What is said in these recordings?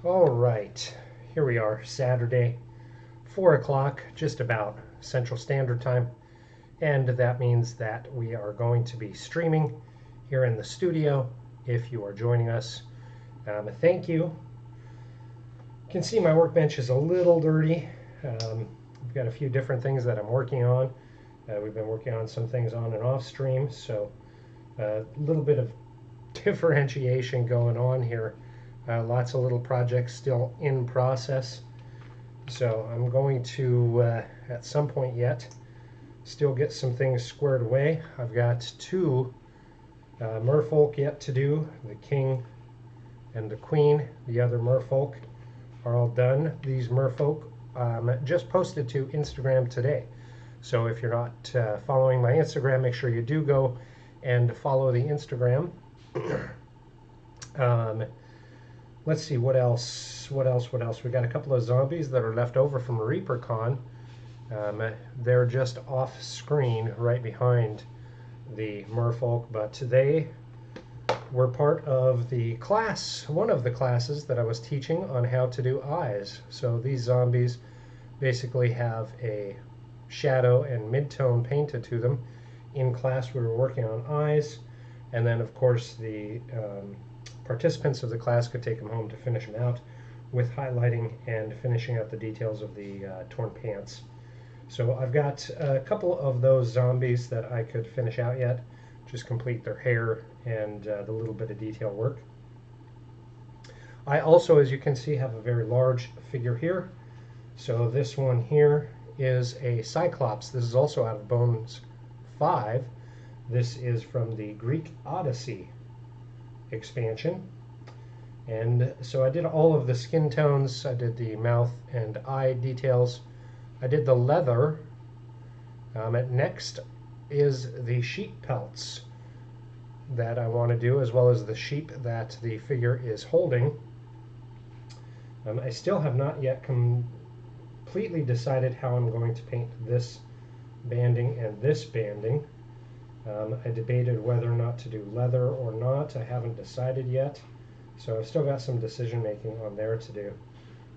All right, here we are, Saturday, 4 o'clock, just about Central Standard Time. And that means that we are going to be streaming here in the studio if you are joining us. Thank you. You can see my workbench is a little dirty. I've got a few different things that I'm working on. We've been working on some things on and off stream, so a little bit of differentiation going on here. Lots of little projects still in process. So I'm going to, at some point yet, still get some things squared away. I've got two merfolk yet to do, the king and the queen. The other merfolk are all done. These merfolk just posted to Instagram today. So if you're not following my Instagram, make sure you do go and follow the Instagram. Let's see, what else? What else? We got a couple of zombies that are left over from ReaperCon. They're just off screen right behind the merfolk, but they were part of the class, one of the classes that I was teaching on how to do eyes. So these zombies basically have a shadow and mid-tone painted to them. In class we were working on eyes, and then of course the participants of the class could take them home to finish them out with highlighting and finishing out the details of the torn pants. So I've got a couple of those zombies that I could finish out yet, just complete their hair and the little bit of detail work. I also, as you can see, have a very large figure here. So this one here is a Cyclops. This is also out of Bones 5. This is from the Greek Odyssey expansion. And so I did all of the skin tones. I did the mouth and eye details. I did the leather. Next is the sheep pelts that I want to do, as well as the sheep that the figure is holding. I still have not yet completely decided how I'm going to paint this banding and this banding. I debated whether or not to do leather or not. I haven't decided yet, so I've still got some decision making on there to do.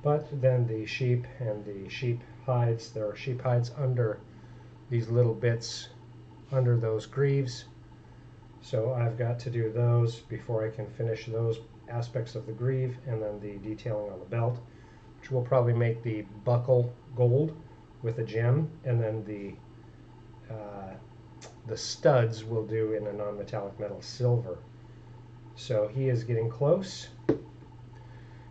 But then the sheep and the sheep hides, there are sheep hides under these little bits under those greaves, so I've got to do those before I can finish those aspects of the greave, and then the detailing on the belt, which will probably make the buckle gold with a gem, and then the studs will do in a non-metallic metal silver. So he is getting close. And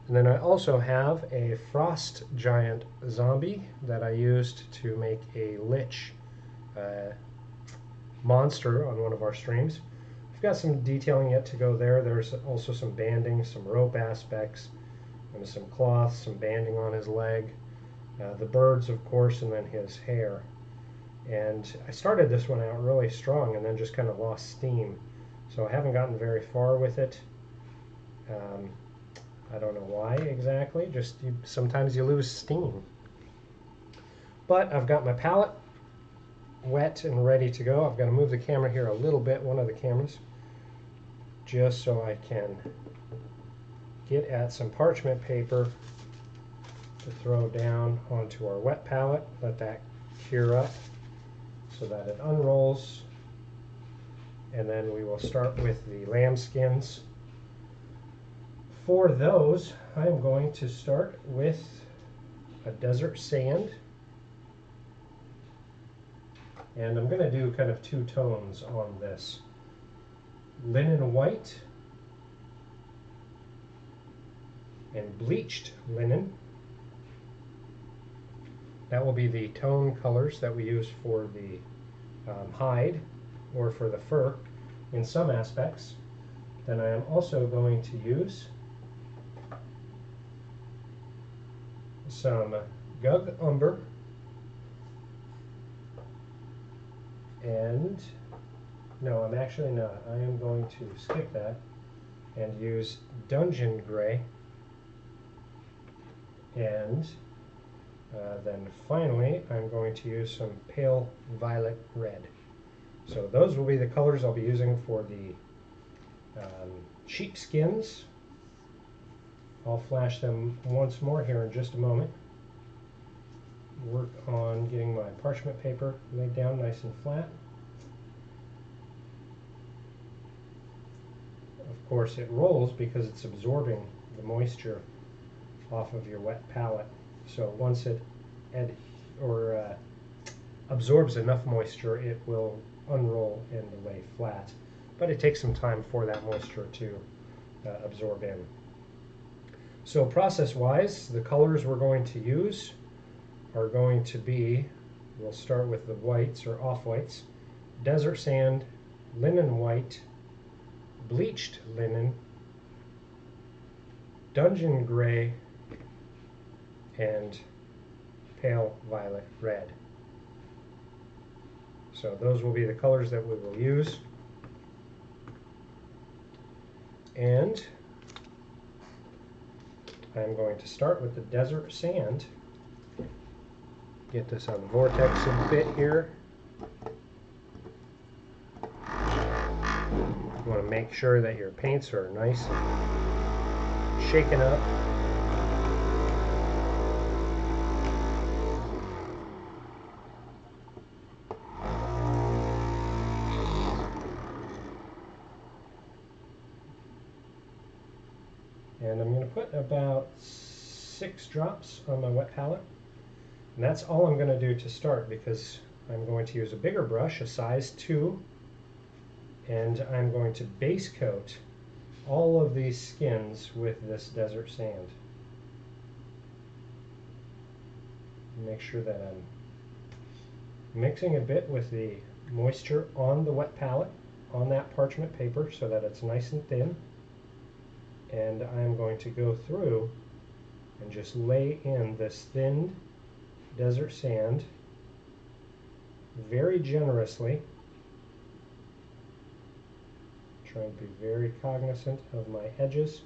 then I also have a frost giant zombie that I used to make a lich monster on one of our streams. I've got some detailing yet to go there. There's also some banding, some rope aspects, and some cloth, some banding on his leg, the birds of course, and then his hair. And I started this one out really strong and then just kind of lost steam. So I haven't gotten very far with it. I don't know why exactly, just sometimes you lose steam. But I've got my palette wet and ready to go. I've got to move the camera here a little bit, one of the cameras, just so I can get at some parchment paper to throw down onto our wet palette. Let that cure up so that it unrolls, and then we will start with the lamb skins. For those, I am going to start with a desert sand, and I'm going to do kind of two tones on this. Linen white and bleached linen. That will be the tone colors that we use for the hide or for the fur in some aspects. Then I am also going to use some Gug Umber and no, I'm actually not. I am going to skip that and use Dungeon Gray, and then finally I'm going to use some Pale Violet Red. So those will be the colors I'll be using for the sheep skins. I'll flash them once more here in just a moment. Work on getting my parchment paper laid down nice and flat. Of course it rolls because it's absorbing the moisture off of your wet palette. So once it absorbs enough moisture, it will unroll and lay flat. But it takes some time for that moisture to absorb in. So process-wise, the colors we're going to use are going to be, we'll start with the whites or off-whites, desert sand, linen white, bleached linen, dungeon gray, and pale violet red. So those will be the colors that we will use. And I'm going to start with the desert sand. Get this on the vortex a bit here. You want to make sure that your paints are nice and shaken up. And I'm going to put about 6 drops on my wet palette. And that's all I'm going to do to start, because I'm going to use a bigger brush, a size 2, and I'm going to base coat all of these skins with this desert sand. Make sure that I'm mixing a bit with the moisture on the wet palette, on that parchment paper, so that it's nice and thin. And I'm going to go through and just lay in this thinned desert sand very generously. Trying to be very cognizant of my edges.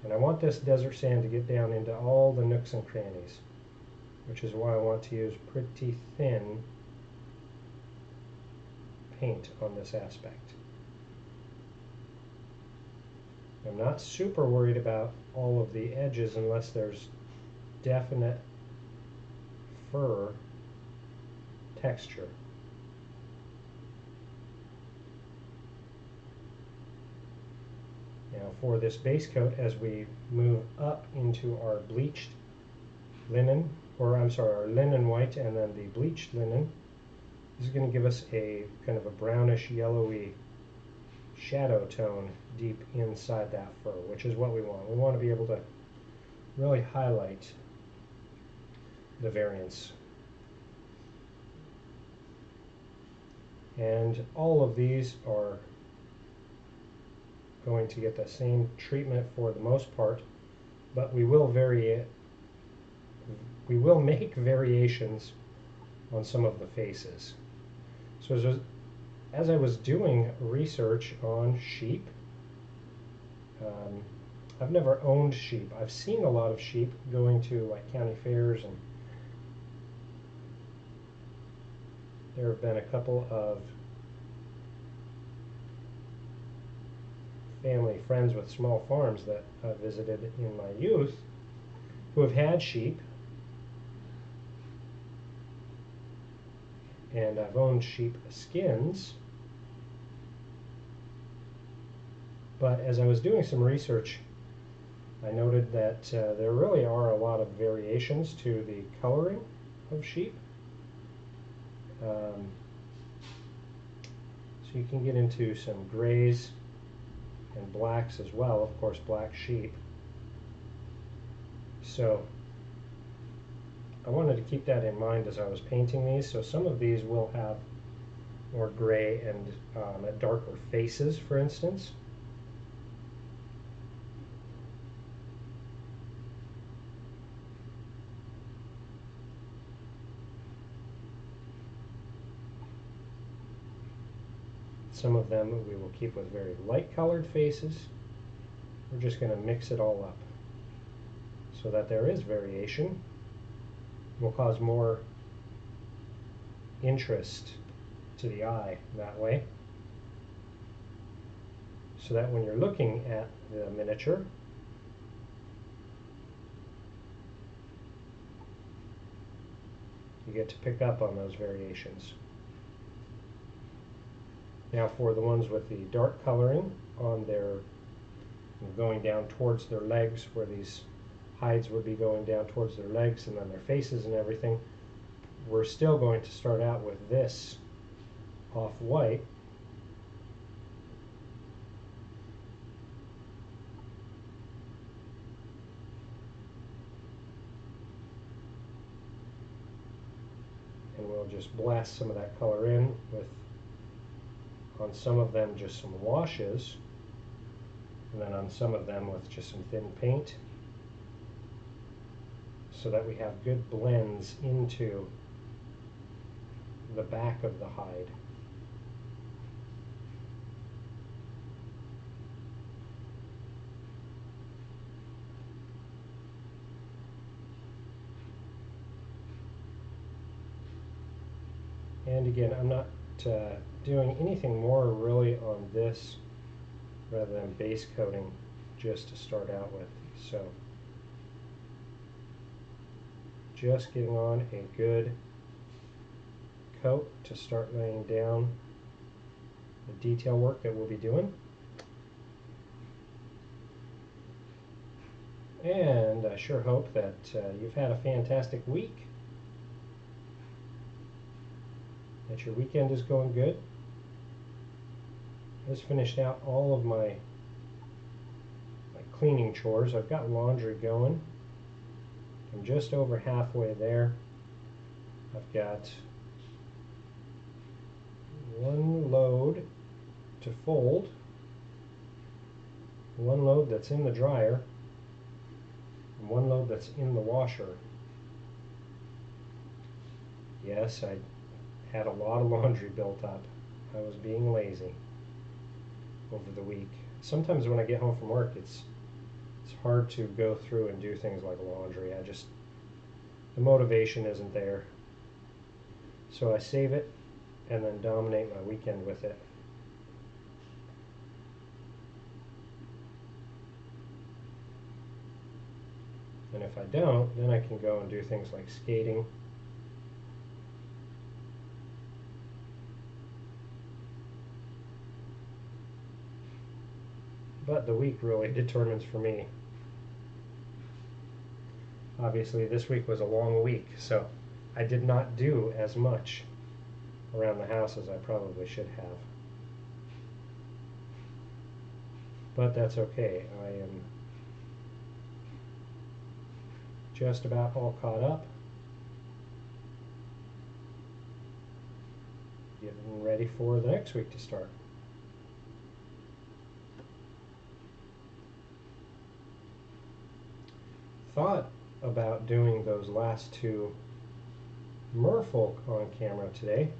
And I want this desert sand to get down into all the nooks and crannies, which is why I want to use pretty thin paint on this aspect. I'm not super worried about all of the edges unless there's definite fur texture. Now for this base coat, as we move up into our bleached linen, or I'm sorry, our linen white and then the bleached linen, this is going to give us a kind of a brownish yellowy shadow tone deep inside that fur, which is what we want. We want to be able to really highlight the variance. And all of these are going to get the same treatment for the most part, but we will vary it. We will make variations on some of the faces. So as I was doing research on sheep, I've never owned sheep. I've seen a lot of sheep going to like county fairs, and there have been a couple of family friends with small farms that I visited in my youth who have had sheep, and I've owned sheep skins. But as I was doing some research, I noted that there really are a lot of variations to the coloring of sheep. So you can get into some grays and blacks as well, of course, black sheep. So I wanted to keep that in mind as I was painting these. So some of these will have more gray and darker faces, for instance. Some of them we will keep with very light colored faces. We're just going to mix it all up so that there is variation. Will cause more interest to the eye that way. so that when you're looking at the miniature, you get to pick up on those variations. Now for the ones with the dark coloring on their, going down towards their legs, where these hides would be going down towards their legs and then their faces and everything, we're still going to start out with this off-white. And we'll just blast some of that color in with, on some of them, just some washes, and then on some of them with just some thin paint, so that we have good blends into the back of the hide. And again, I'm not doing anything more really on this rather than base coating, just to start out with. So just getting on a good coat to start laying down the detail work that we'll be doing. And I sure hope that you've had a fantastic week, that your weekend is going good. I just finished out all of my cleaning chores. I've got laundry going. I'm just over halfway there. I've got one load to fold, one load that's in the dryer, and one load that's in the washer. Yes, I had a lot of laundry built up. I was being lazy over the week. Sometimes when I get home from work, it's hard to go through and do things like laundry. The motivation isn't there. So I save it and then dominate my weekend with it. And if I don't, then I can go and do things like skating. But the week really determines for me. Obviously, this week was a long week, so I did not do as much around the house as I probably should have. But that's okay. I am just about all caught up, getting ready for the next week to start. Thought about doing those last two merfolk on camera today.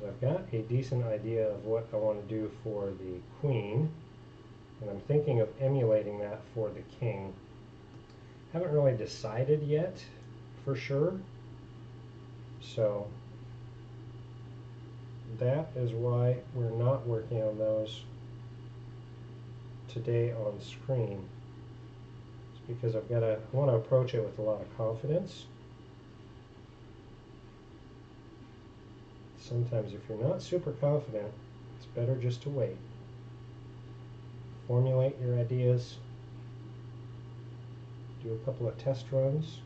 I've got a decent idea of what I want to do for the queen, and I'm thinking of emulating that for the king. Haven't really decided yet for sure, so that is why we're not working on those today on screen. It's because I want to approach it with a lot of confidence. Sometimes if you're not super confident, it's better just to wait. Formulate your ideas, do a couple of test runs,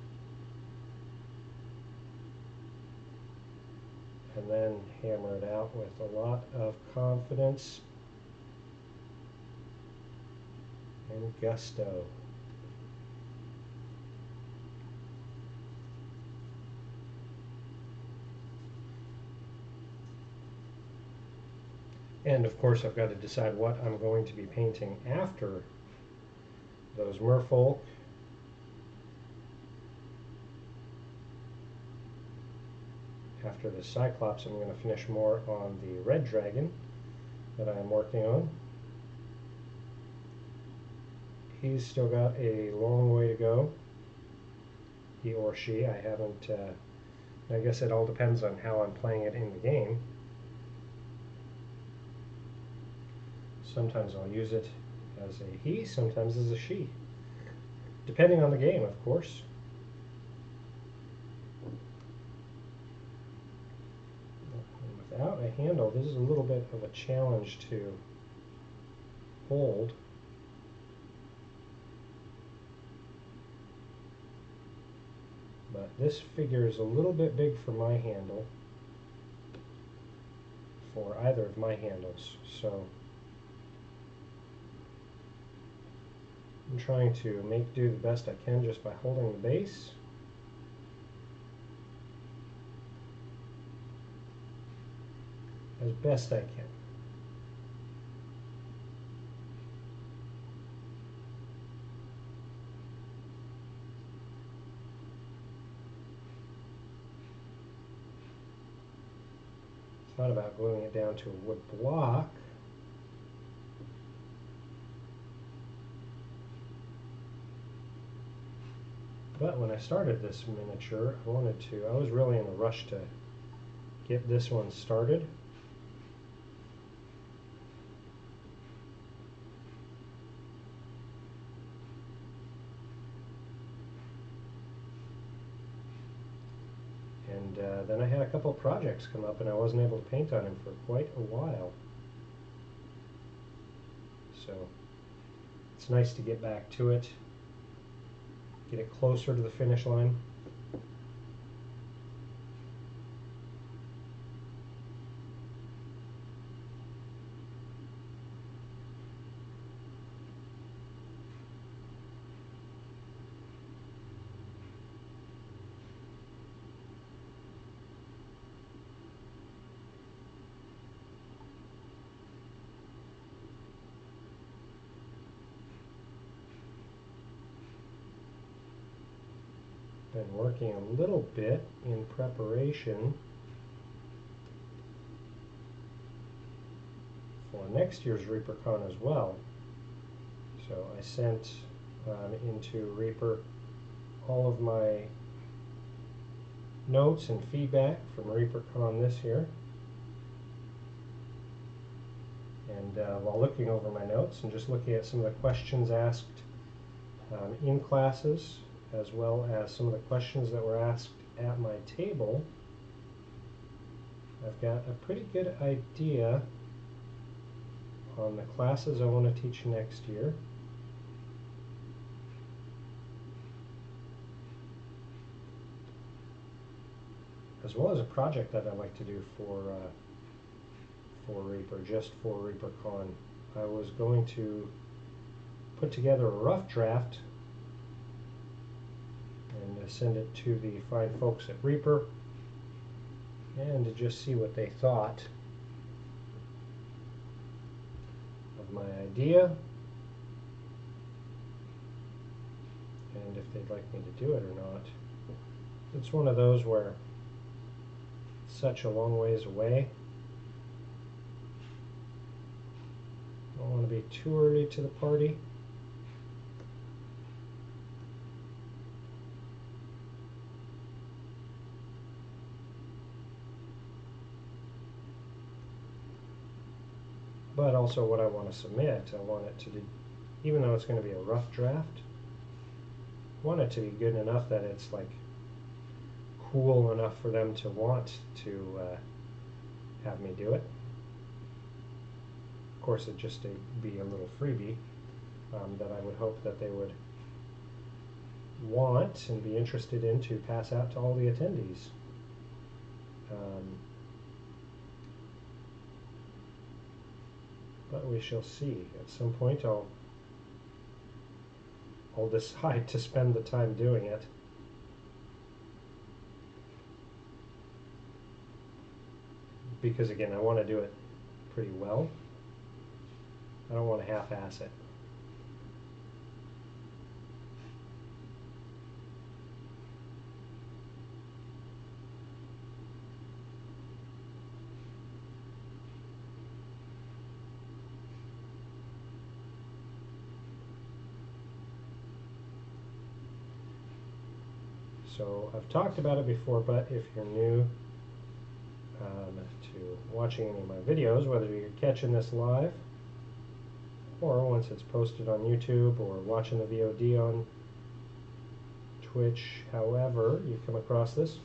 and then hammer it out with a lot of confidence and gusto. And of course I've got to decide what I'm going to be painting after those merfolk. After the Cyclops, I'm going to finish more on the red dragon that I'm working on. He's still got a long way to go, he or she. I haven't I guess it all depends on how I'm playing it in the game. Sometimes I'll use it as a he, sometimes as a she. Depending on the game, of course. And without a handle, this is a little bit of a challenge to hold. But this figure is a little bit big for my handle, for either of my handles, so I'm trying to do the best I can just by holding the base. As best I can. Thought about gluing it down to a wood block. But when I started this miniature, I was really in a rush to get this one started. And then I had a couple of projects come up and I wasn't able to paint on him for quite a while. So it's nice to get back to it, get it closer to the finish line. Been working a little bit in preparation for next year's ReaperCon as well. So I sent into Reaper all of my notes and feedback from ReaperCon this year. And while looking over my notes and just looking at some of the questions asked in classes, as well as some of the questions that were asked at my table, I've got a pretty good idea on the classes I want to teach next year. As well as a project that I'd like to do for Reaper, just for ReaperCon. I was going to put together a rough draft and send it to the fine folks at Reaper and to just see what they thought of my idea and if they'd like me to do it or not. It's one of those where it's such a long ways away. I don't want to be too early to the party. But also what I want to submit, I want it to be, even though it's going to be a rough draft, I want it to be good enough that it's like cool enough for them to want to have me do it. Of course, it'd just be a little freebie that I would hope that they would want and be interested in to pass out to all the attendees. But we shall see. At some point I'll decide to spend the time doing it. Because again, I want to do it pretty well. I don't want to half-ass it. So I've talked about it before, but if you're new to watching any of my videos, whether you're catching this live or once it's posted on YouTube or watching the VOD on Twitch, however you come across this,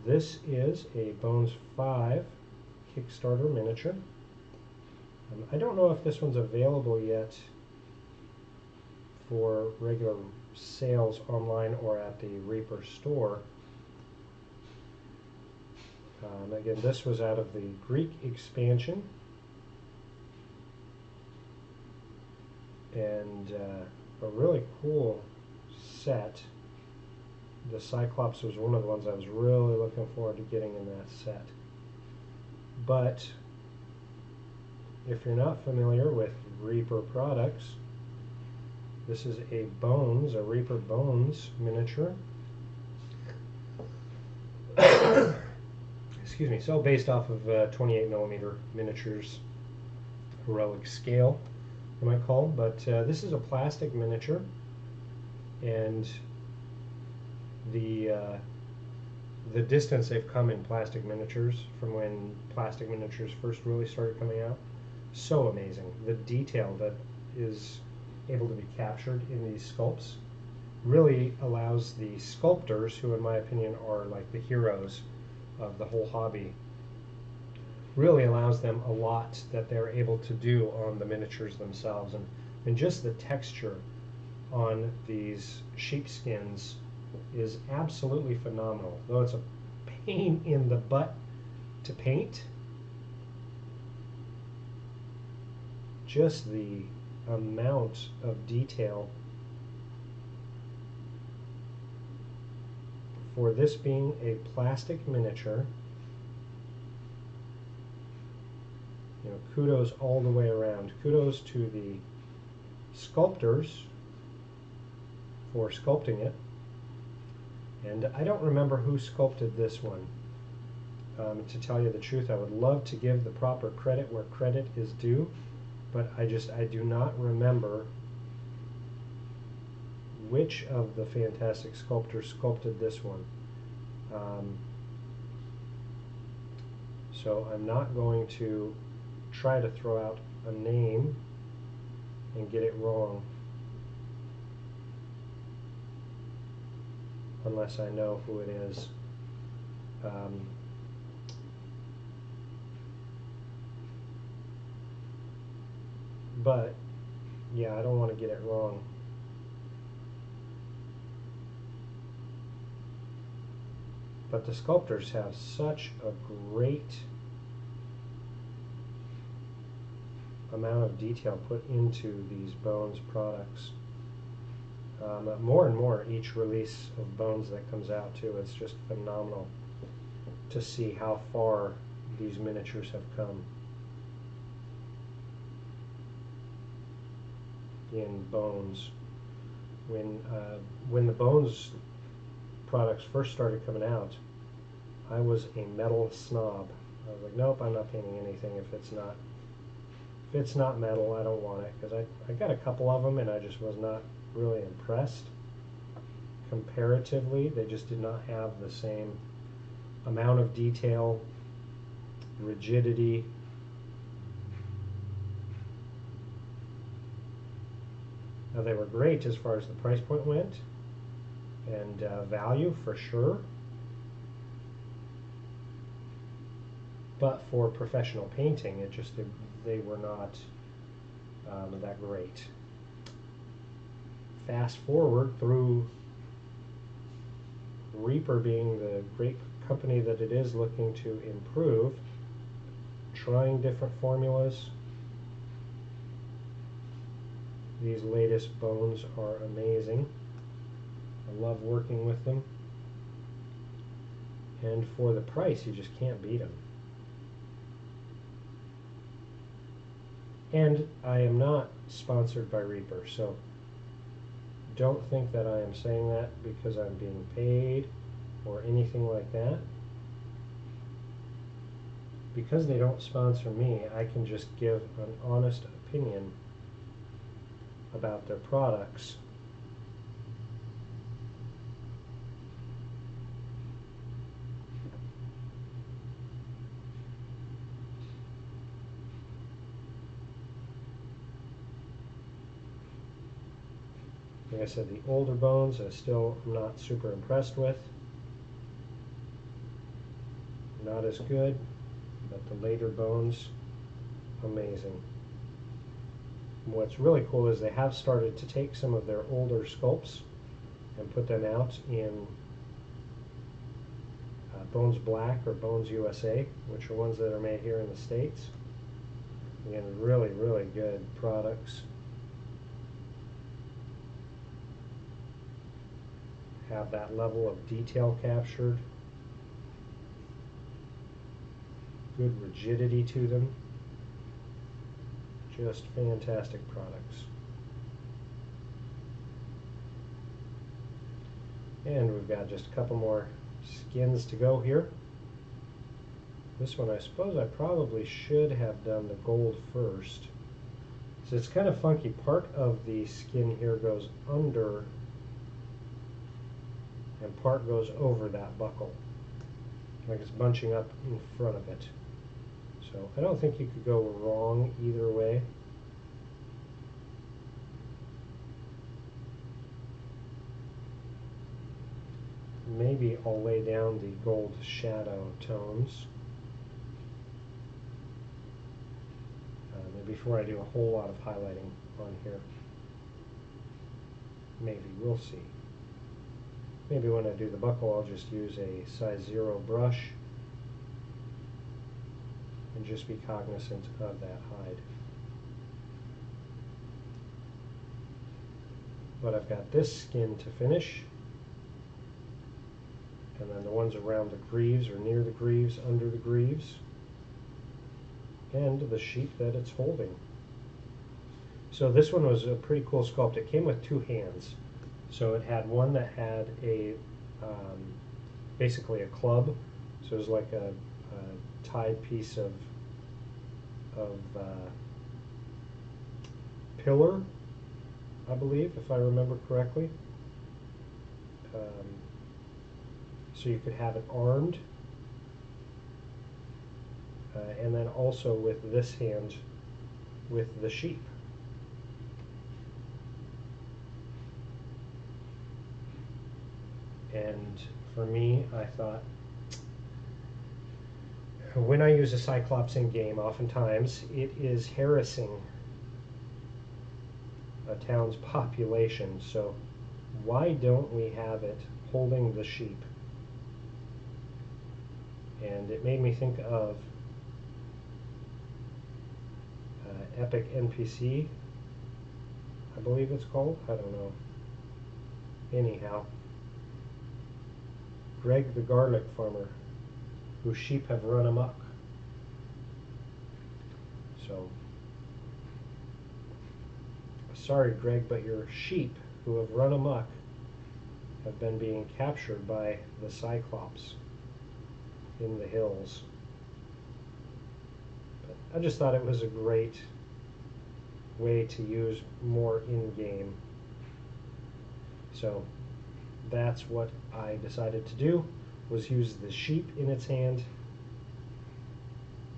this is a Bones 5 Kickstarter miniature. I don't know if this one's available yet for regular sales online or at the Reaper store. Again, this was out of the Greek expansion, and a really cool set. The Cyclops was one of the ones I was really looking forward to getting in that set. But if you're not familiar with Reaper products, this is a Reaper Bones miniature. Excuse me. So based off of 28mm miniatures, heroic scale, you might call. But this is a plastic miniature, and the distance they've come in plastic miniatures from when plastic miniatures first really started coming out, so amazing. The detail that is able to be captured in these sculpts really allows the sculptors, who in my opinion are like the heroes of the whole hobby, really allows them a lot that they're able to do on the miniatures themselves. And just the texture on these sheepskins is absolutely phenomenal. Though it's a pain in the butt to paint, just the amount of detail for this being a plastic miniature, you know, kudos all the way around. Kudos to the sculptors for sculpting it. And I don't remember who sculpted this one. To tell you the truth, I would love to give the proper credit where credit is due, but I do not remember which of the fantastic sculptors sculpted this one. So I'm not going to try to throw out a name and get it wrong unless I know who it is. But yeah, I don't want to get it wrong. But the sculptors have such a great amount of detail put into these Bones products. More and more each release of Bones that comes out too. It's just phenomenal to see how far these miniatures have come in Bones. When the Bones products first started coming out, I was a metal snob. I was like, nope, I'm not painting anything if it's not metal. I don't want it, because I got a couple of them and I just was not really impressed. Comparatively, they just did not have the same amount of detail, rigidity. Now, they were great as far as the price point went, and value for sure, but for professional painting, they were not that great. Fast forward through Reaper being the great company that it is, looking to improve, trying different formulas. These latest Bones are amazing. I love working with them. And for the price, you just can't beat them. And I am not sponsored by Reaper, so don't think that I am saying that because I'm being paid or anything like that. Because they don't sponsor me, I can just give an honest opinion about their products. Like I said, the older bones I still am not super impressed with. Not as good, but the later bones, amazing. And what's really cool is they have started to take some of their older sculpts and put them out in Bones Black or Bones USA, which are ones that are made here in the States. Again, really, really good products. Have that level of detail captured. Good rigidity to them. Just fantastic products. And we've got just a couple more skins to go here. This one I suppose I probably should have done the gold first. So it's kind of funky. Part of the skin here goes under and part goes over that buckle. Like it's bunching up in front of it. So I don't think you could go wrong either way. Maybe I'll lay down the gold shadow tones before I do a whole lot of highlighting on here. Maybe, we'll see. Maybe when I do the buckle I'll just use a size 0 brush and just be cognizant of that hide. But I've got this skin to finish, and then the ones around the greaves or near the greaves, under the greaves, and the sheep that it's holding. So this one was a pretty cool sculpt. It came with two hands. So it had one that had a basically a club. So it was like a tied piece of pillar, I believe, if I remember correctly. So you could have it armed, and then also with this hand with the sheep. And for me, I thought, when I use a Cyclops in game, oftentimes it is harassing a town's population. So why don't we have it holding the sheep? And it made me think of Epic NPC, I believe it's called. I don't know. Anyhow, Greg the garlic farmer, whose sheep have run amok. So, sorry Greg, but your sheep who have run amok have been being captured by the Cyclops in the hills. But I just thought it was a great way to use more in-game. So that's what I decided to do, was use the sheep in its hand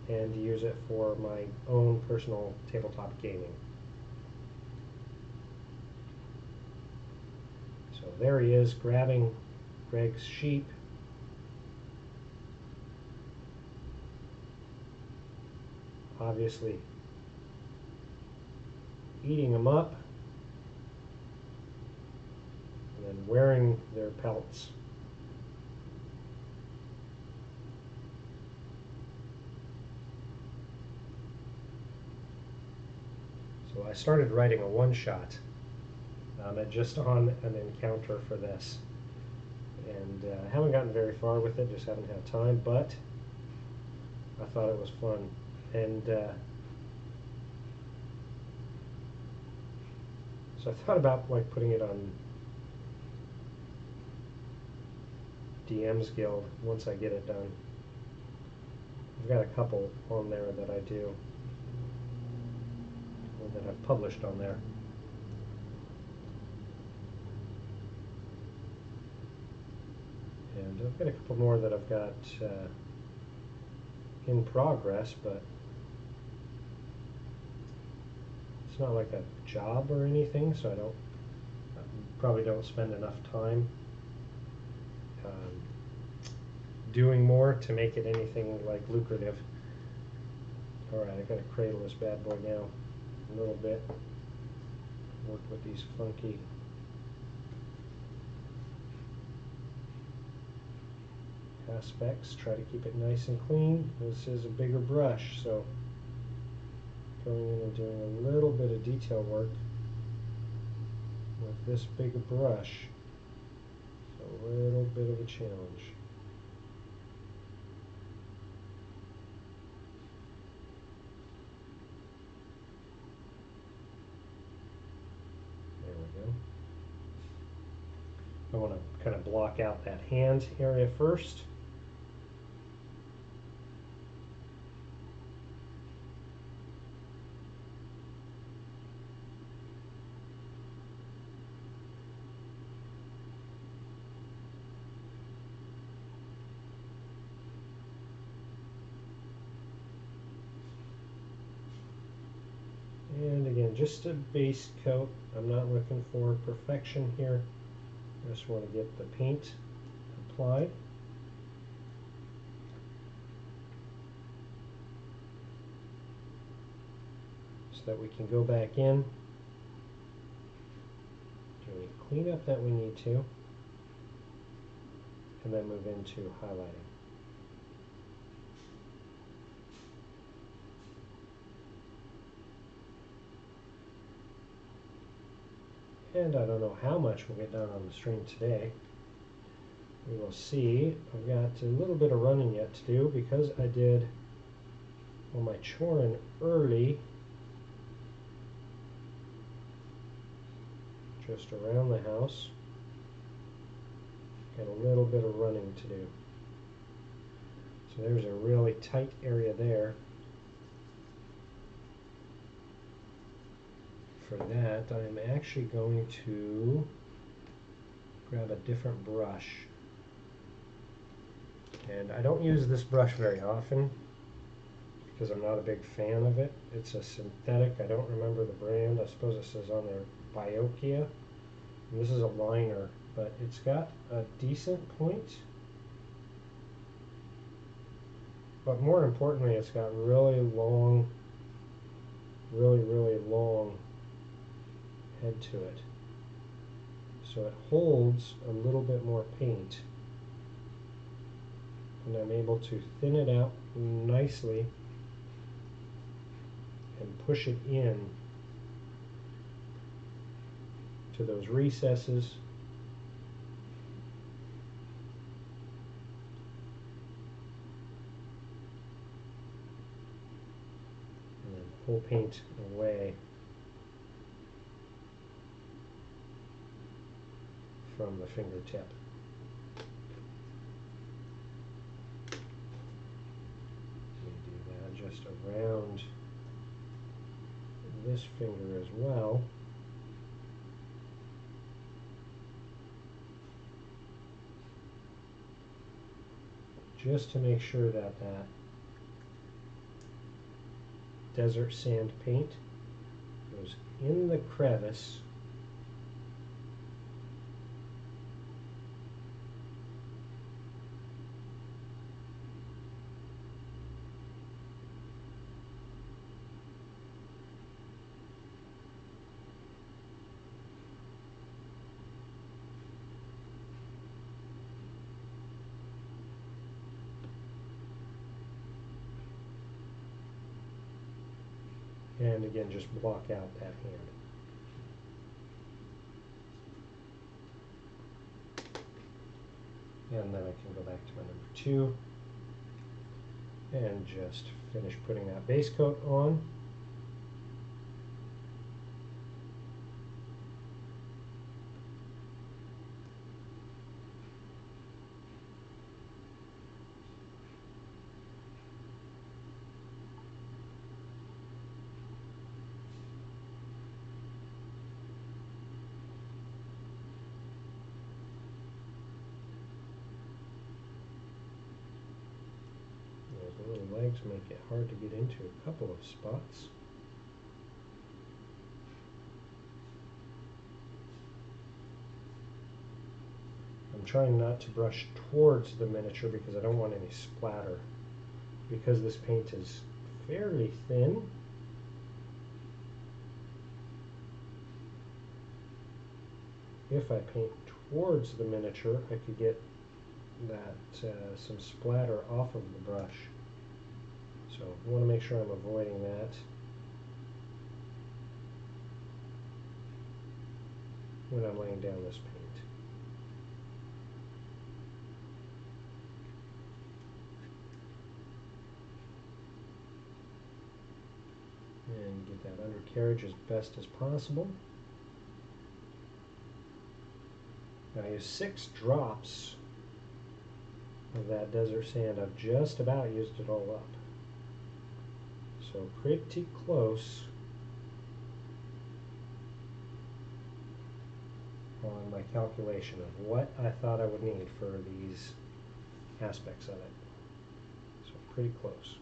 and use it for my own personal tabletop gaming. So there he is, grabbing Greg's sheep. Obviously eating them up and then wearing their pelts. So I started writing a one-shot just on an encounter for this, and I haven't gotten very far with it, just haven't had time, but I thought it was fun. And so I thought about like putting it on DM's Guild once I get it done. I've got a couple on there that I do. that I've published on there. And I've got a couple more that I've got in progress, but it's not like a job or anything, so I probably don't spend enough time doing more to make it anything like lucrative. Alright, I gotta cradle this bad boy now a little bit. Work with these funky aspects, try to keep it nice and clean. This is a bigger brush, so going in and doing a little bit of detail work with this big brush is a little bit of a challenge. There we go. I want to kind of block out that hand area first. And again, just a base coat. I'm not looking for perfection here. I just want to get the paint applied. So that we can go back in, do any cleanup that we need to, and then move into highlighting. And I don't know how much we'll get done on the stream today. We will see. I've got a little bit of running yet to do because I did all my choring early, just around the house. Got a little bit of running to do. So there's a really tight area there. For that, I'm actually going to grab a different brush. And I don't use this brush very often because I'm not a big fan of it. It's a synthetic. I don't remember the brand. I suppose it says on there Biokia. And this is a liner, but it's got a decent point. But more importantly, it's got really long, really long head to it. So it holds a little bit more paint. And I'm able to thin it out nicely and push it in to those recesses. And then pull paint away from the fingertip. We do that just around this finger as well. Just to make sure that that desert sand paint goes in the crevice and again just block out that hand. And then I can go back to my number 2 and just finish putting that base coat on. legs make it hard to get into a couple of spots. I'm trying not to brush towards the miniature because I don't want any splatter. Because this paint is fairly thin, if I paint towards the miniature, I could get that some splatter off of the brush. So I want to make sure I'm avoiding that. When I'm laying down this paint. And get that undercarriage as best as possible. Now I use 6 drops of that desert sand. I've just about used it all up. So pretty close on my calculation of what I thought I would need for these aspects of it. So pretty close.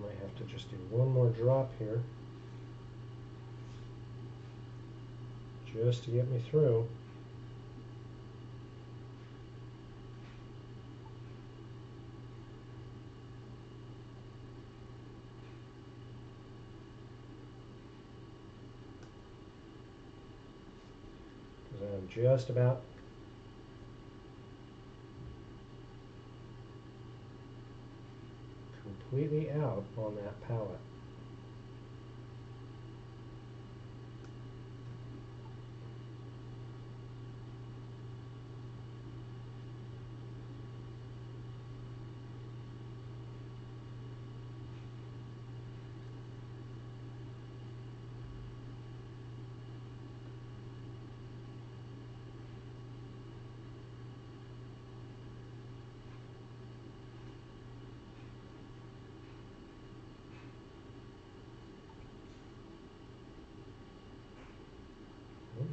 Might have to just do one more drop here just to get me through. Because I'm just about completely out on that palette.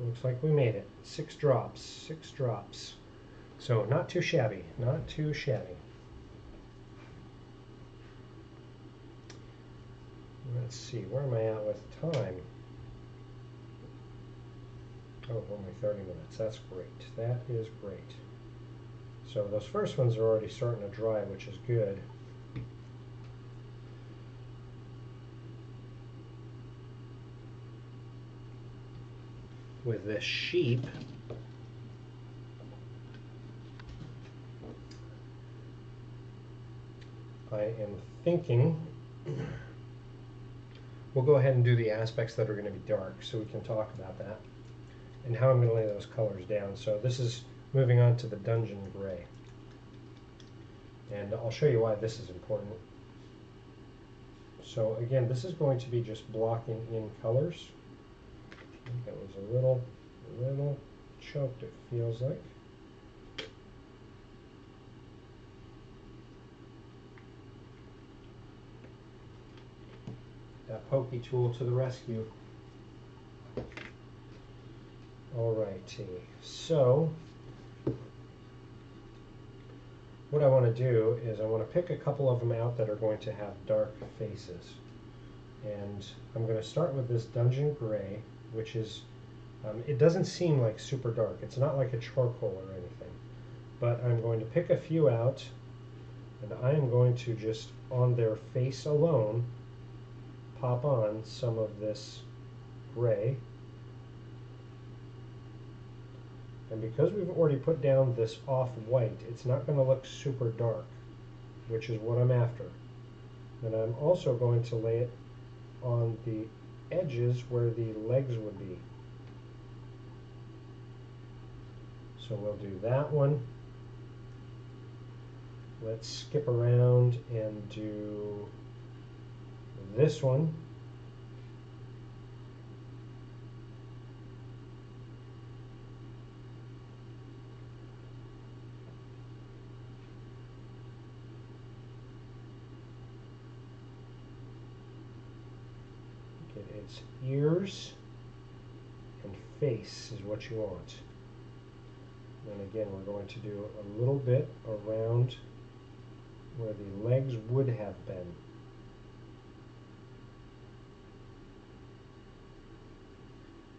Looks like we made it. 6 drops, 6 drops. So not too shabby, not too shabby. Let's see, where am I at with time? Oh, only 30 minutes. That's great. That is great. So those first ones are already starting to dry, which is good. With this sheep, I am thinking we'll go ahead and do the aspects that are going to be dark so we can talk about that and how I'm going to lay those colors down. So this is moving on to the dungeon gray. And I'll show you why this is important. So again, this is going to be just blocking in colors. I think that was a little choked, it feels like. That pokey tool to the rescue. Alrighty, so what I want to do is I want to pick a couple of them out that are going to have dark faces. And I'm going to start with this dungeon gray, which is, it doesn't seem like super dark. It's not like a charcoal or anything. But I'm going to pick a few out, and I am going to just, on their face alone, pop on some of this gray. And because we've already put down this off-white, it's not going to look super dark, which is what I'm after. And I'm also going to lay it on the edges where the legs would be. So we'll do that one. Let's skip around and do this one. it's ears and face is what you want. And again, we're going to do a little bit around where the legs would have been.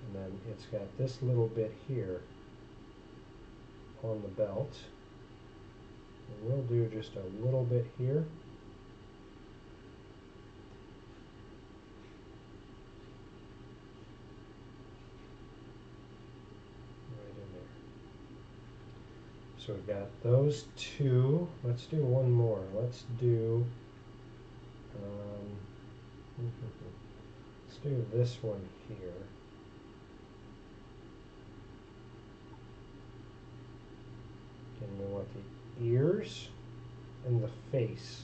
And then it's got this little bit here on the belt. And we'll do just a little bit here. So we've got those two. Let's do one more. Let's do let's do this one here. And we want the ears and the face.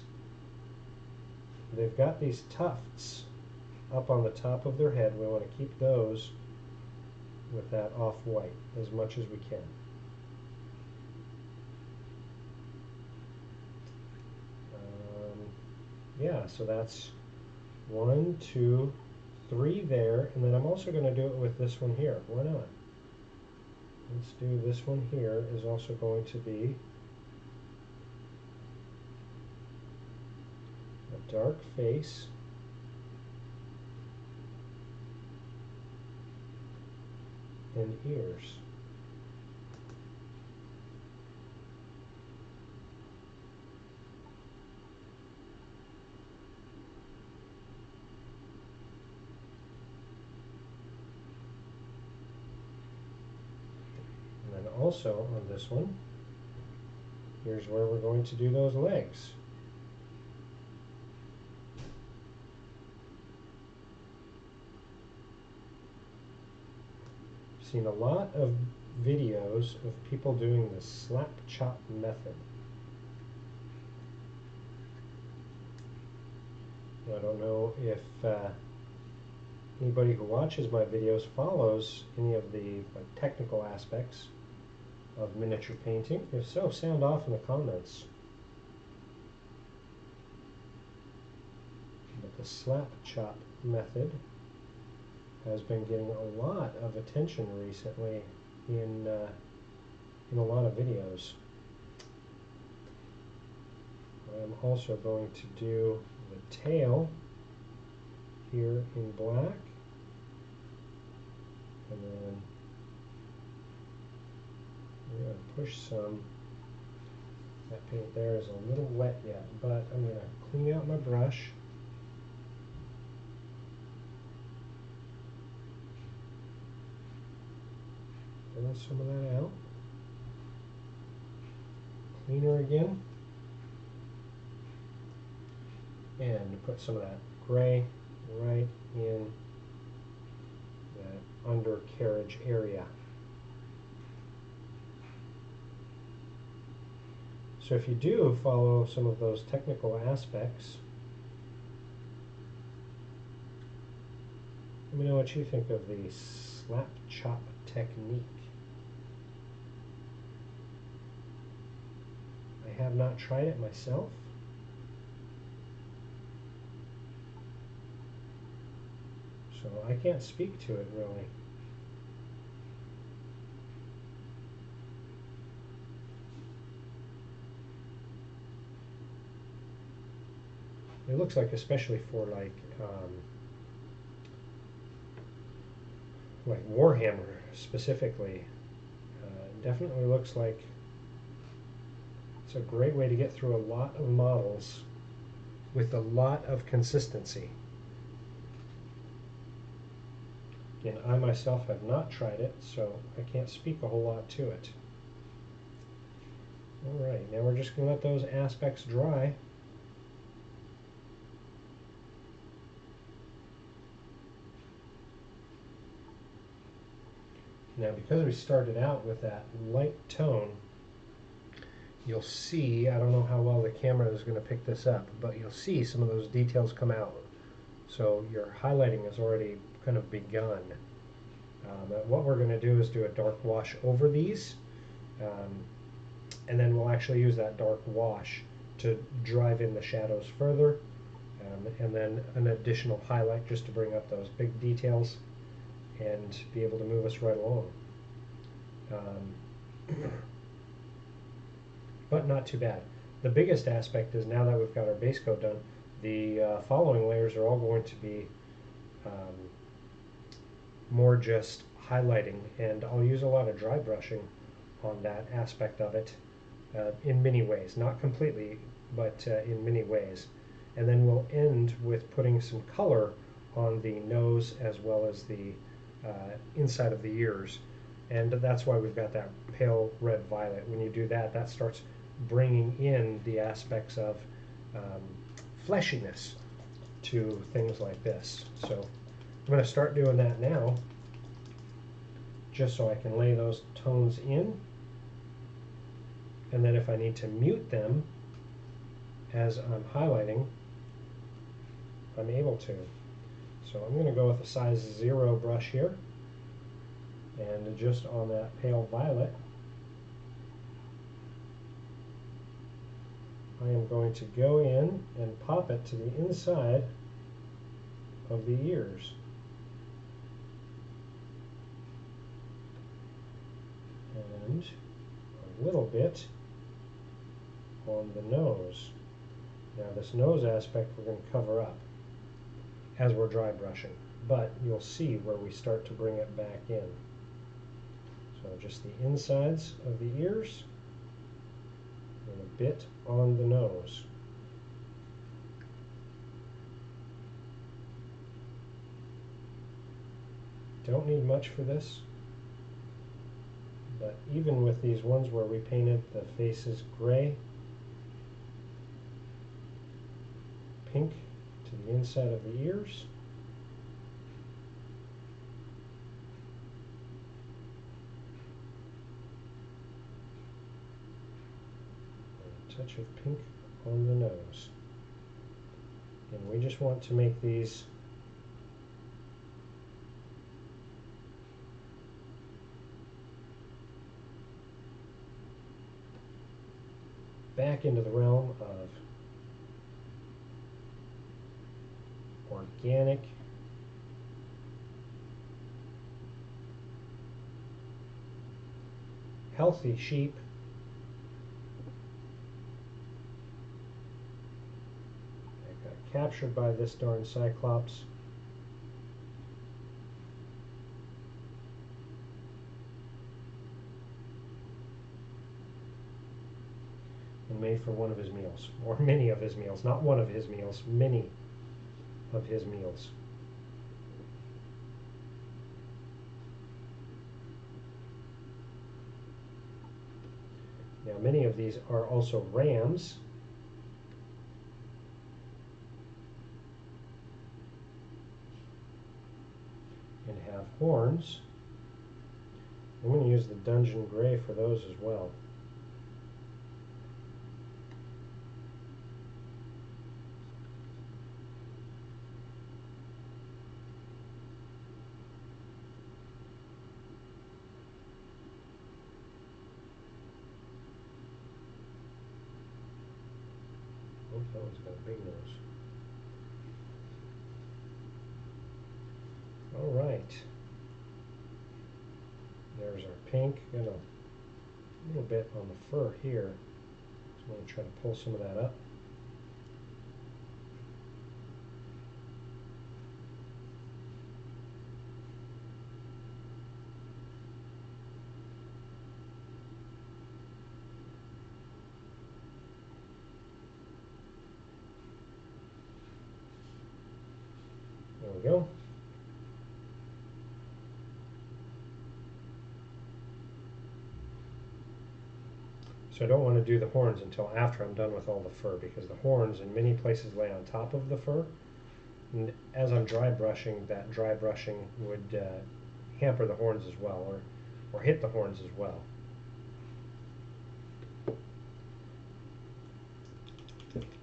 They've got these tufts up on the top of their head. We want to keep those with that off-white as much as we can. Yeah, so that's 1, 2, 3 there, and then I'm also going to do it with this one here. Why not? Let's do this one here is also going to be a dark face. And ears. And then also on this one, here's where we're going to do those legs. Seen a lot of videos of people doing the slap chop method. I don't know if anybody who watches my videos follows any of the technical aspects of miniature painting. If so, sound off in the comments. But the slap chop method has been getting a lot of attention recently in a lot of videos. I'm also going to do the tail here in black, and then we're going to push some. That paint there is a little wet yet, but I'm going to clean out my brush. Pull some of that out. Cleaner again. And put some of that gray right in that undercarriage area. So if you do follow some of those technical aspects, let me know what you think of the slap chop technique. I have not tried it myself. So I can't speak to it really. It looks like, especially for like Warhammer specifically, definitely looks like it's a great way to get through a lot of models with a lot of consistency. And I myself have not tried it, so I can't speak a whole lot to it. Alright, now we're just going to let those aspects dry. Now, because we started out with that light tone, you'll see, I don't know how well the camera is going to pick this up, but you'll see some of those details come out. So your highlighting has already kind of begun. What we're going to do is do a dark wash over these, and then we'll actually use that dark wash to drive in the shadows further, and then an additional highlight just to bring up those big details and be able to move us right along. But not too bad. The biggest aspect is now that we've got our base coat done, the following layers are all going to be more just highlighting, and I'll use a lot of dry brushing on that aspect of it in many ways, not completely, but in many ways. And then we'll end with putting some color on the nose as well as the inside of the ears, and that's why we've got that pale red violet. When you do that, that starts bringing in the aspects of fleshiness to things like this. So I'm going to start doing that now, just so I can lay those tones in, and then if I need to mute them as I'm highlighting, I'm able to. So I'm going to go with a size 0 brush here, and just on that pale violet, I am going to go in and pop it to the inside of the ears. And a little bit on the nose. Now this nose aspect we're going to cover up as we're dry brushing, but you'll see where we start to bring it back in. So just the insides of the ears and a bit on the nose. Don't need much for this, but even with these ones where we painted the faces gray, pink to the inside of the ears, and a touch of pink on the nose. And we just want to make these back into the realm of organic, healthy sheep. I got captured by this darn Cyclops. And made for one of his meals, or many of his meals, not one of his meals, many of his meals. Now many of these are also rams, and have horns. I'm going to use the dungeon gray for those as well. That one's got a big nose. All right. There's our pink. Got a little bit on the fur here. So I'm going to try to pull some of that up. There we go. So I don't want to do the horns until after I'm done with all the fur, because the horns in many places lay on top of the fur. And as I'm dry brushing, that dry brushing would hamper the horns as well, or hit the horns as well.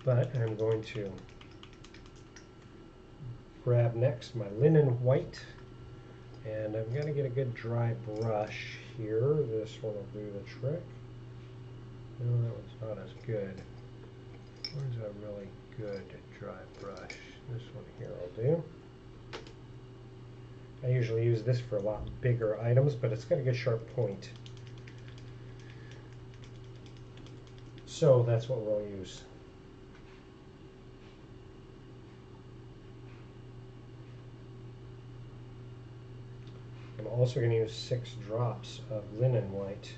But I'm going to grab next my linen white, and I'm going to get a good dry brush here. This one will do the trick. No, that one's not as good. Where's a really good dry brush? This one here will do. I usually use this for a lot bigger items, but it's got a good sharp point. So that's what we'll use. I'm also going to use 6 drops of linen white.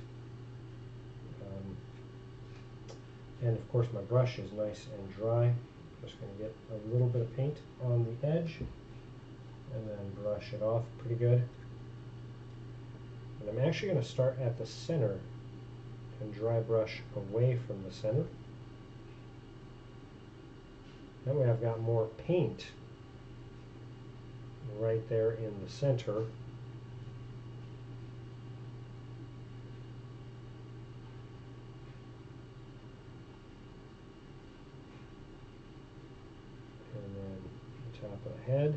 And of course my brush is nice and dry. I'm just going to get a little bit of paint on the edge and then brush it off pretty good. And I'm actually going to start at the center and dry brush away from the center. That way I've got more paint right there in the center. And then the top of the head,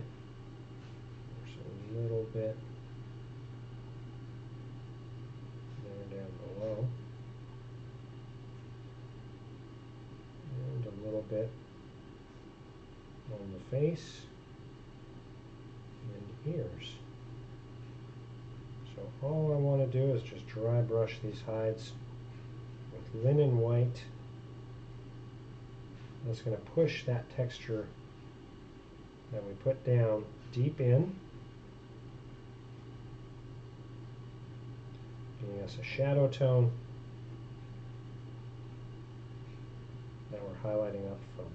there's a little bit there down below. And a little bit on the face and ears. So all I want to do is just dry brush these hides with linen white. That's going to push that texture that we put down deep in, giving us a shadow tone that we're highlighting up from.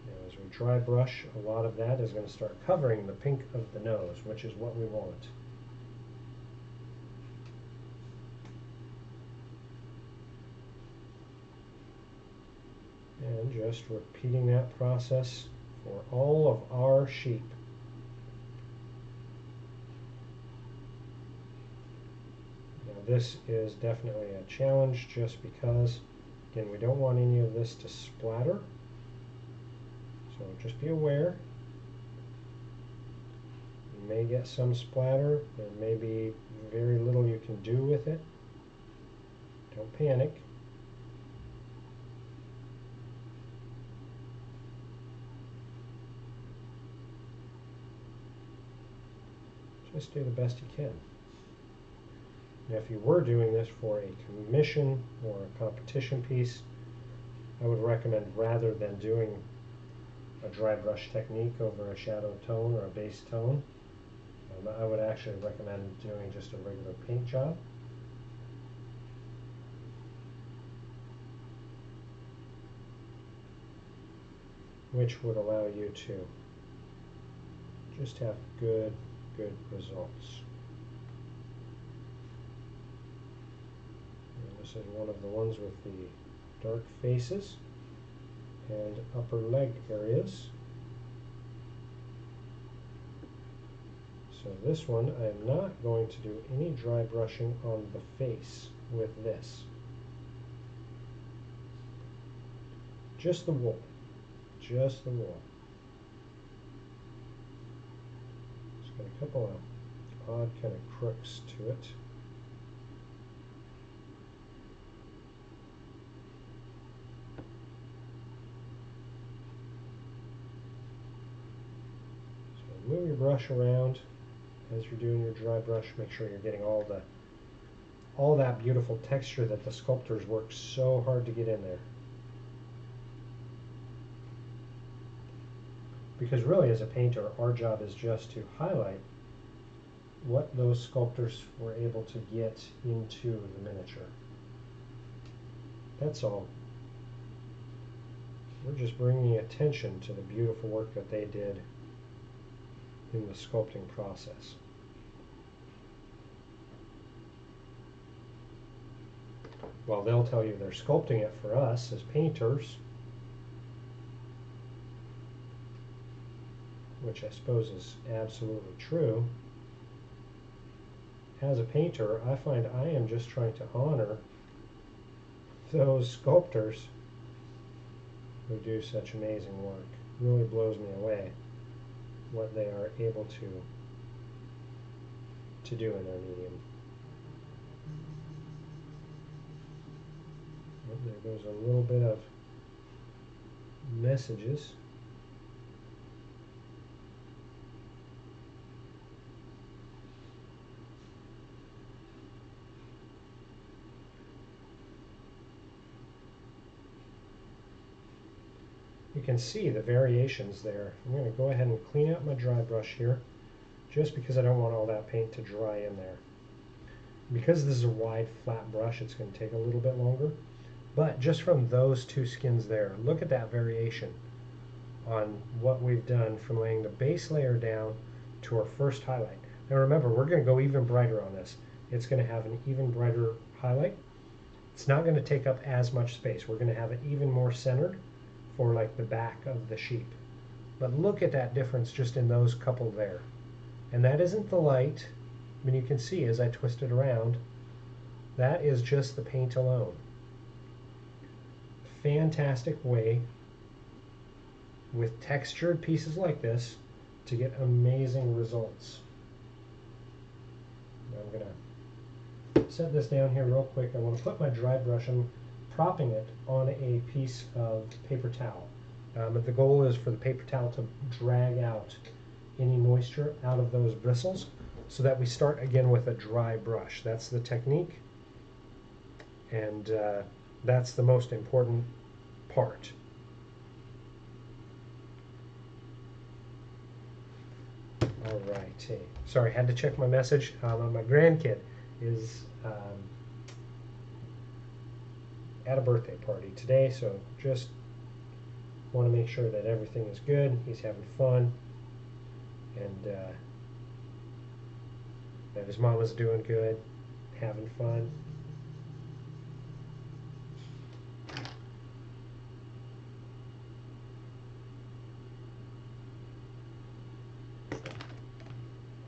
Now as we dry brush, a lot of that is going to start covering the pink of the nose, which is what we want. And just repeating that process for all of our sheep. Now this is definitely a challenge just because, again, we don't want any of this to splatter. So just be aware. You may get some splatter. There may be very little you can do with it. Don't panic. Just do the best you can. Now, if you were doing this for a commission or a competition piece, I would recommend, rather than doing a dry brush technique over a shadow tone or a base tone, I would actually recommend doing just a regular paint job. Which would allow you to just have good results. And this is one of the ones with the dark faces and upper leg areas. So this one, I'm not going to do any dry brushing on the face with this. Just the wool. Just the wool. Got a couple of odd kind of crooks to it. So move your brush around as you're doing your dry brush. Make sure you're getting all that beautiful texture that the sculptors work so hard to get in there. Because really, as a painter, our job is just to highlight what those sculptors were able to get into the miniature. That's all. We're just bringing attention to the beautiful work that they did in the sculpting process. While they'll tell you they're sculpting it for us as painters, which I suppose is absolutely true, as a painter, I find I am just trying to honor those sculptors who do such amazing work. It really blows me away what they are able to do in their medium. Oh, there goes a little bit of messages. You can see the variations there. I'm going to go ahead and clean out my dry brush here, just because I don't want all that paint to dry in there. Because this is a wide, flat brush, it's going to take a little bit longer. But just from those two skins there, look at that variation on what we've done from laying the base layer down to our first highlight. Now remember, we're going to go even brighter on this. It's going to have an even brighter highlight. It's not going to take up as much space. We're going to have it even more centered for like the back of the sheep. But look at that difference just in those couple there. And that isn't the light. I mean, you can see as I twist it around, that is just the paint alone. Fantastic way with textured pieces like this to get amazing results. I'm going to set this down here real quick. I want to put my dry brush, I'm propping it on a piece of paper towel. But the goal is for the paper towel to drag out any moisture out of those bristles so that we start again with a dry brush. That's the technique, and that's the most important part. All right. Sorry, had to check my message. My grandkid is at a birthday party today, so just want to make sure that everything is good. He's having fun, and that his mama's doing good, having fun.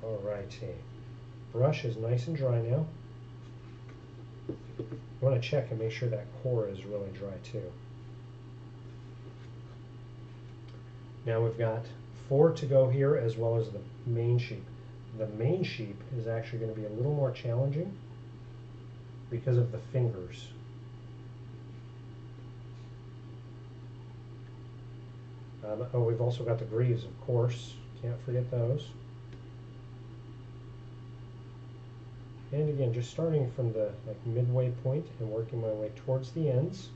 All right, brush is nice and dry now. You want to check and make sure that core is really dry too. Now we've got 4 to go here, as well as the main sheep. The main sheep is actually going to be a little more challenging because of the fingers. Oh, we've also got the greaves, of course. Can't forget those. And again, just starting from the midway point and working my way towards the ends.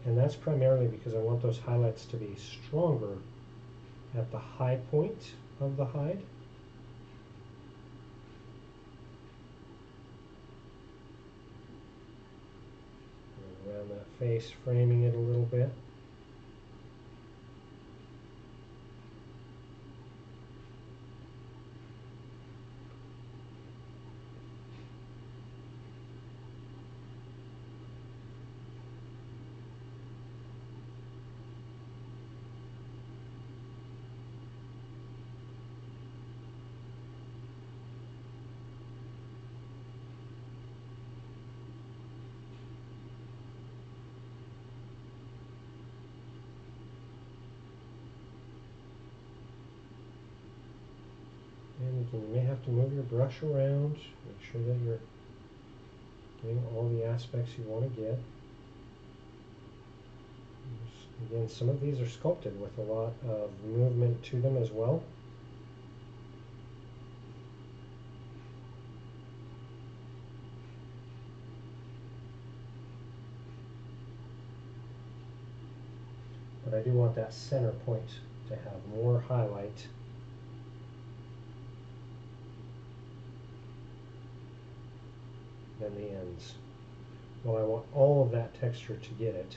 And that's primarily because I want those highlights to be stronger at the high point of the hide. And around that face, framing it a little bit. And again, you may have to move your brush around, make sure that you're getting all the aspects you want to get. Again, some of these are sculpted with a lot of movement to them as well. But I do want that center point to have more highlight than the ends. Well, I want all of that texture to get it.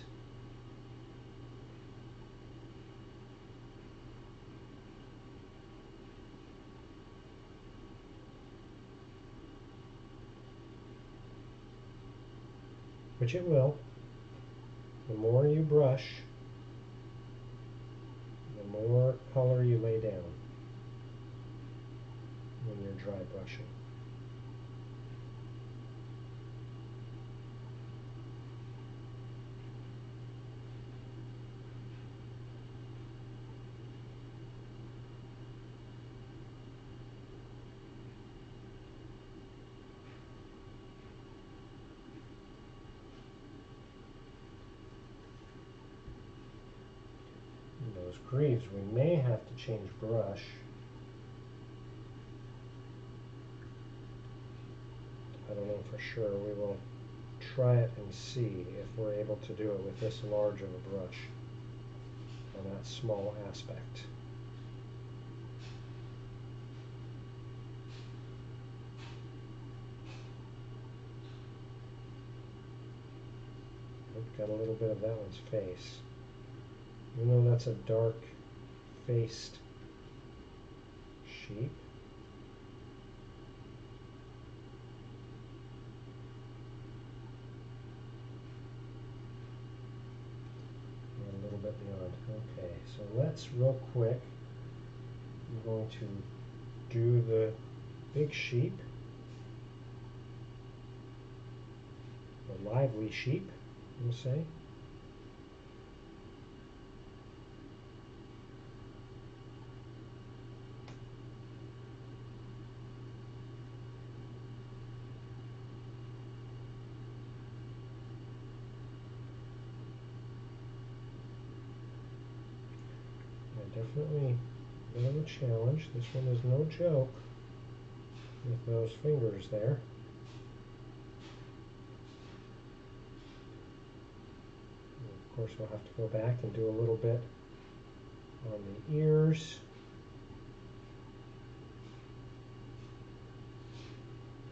Which it will. The more you brush, the more color you lay down when you're dry brushing. grooves, we may have to change brush. I don't know for sure. We will try it and see if we're able to do it with this large of a brush on that small aspect. Got a little bit of that one's face. Even though that's a dark-faced sheep. And a little bit beyond. Okay, so let's real quick, I'm going to do the big sheep, the lively sheep, we'll say. Definitely a bit of a challenge. This one is no joke with those fingers there. And of course, we'll have to go back and do a little bit on the ears.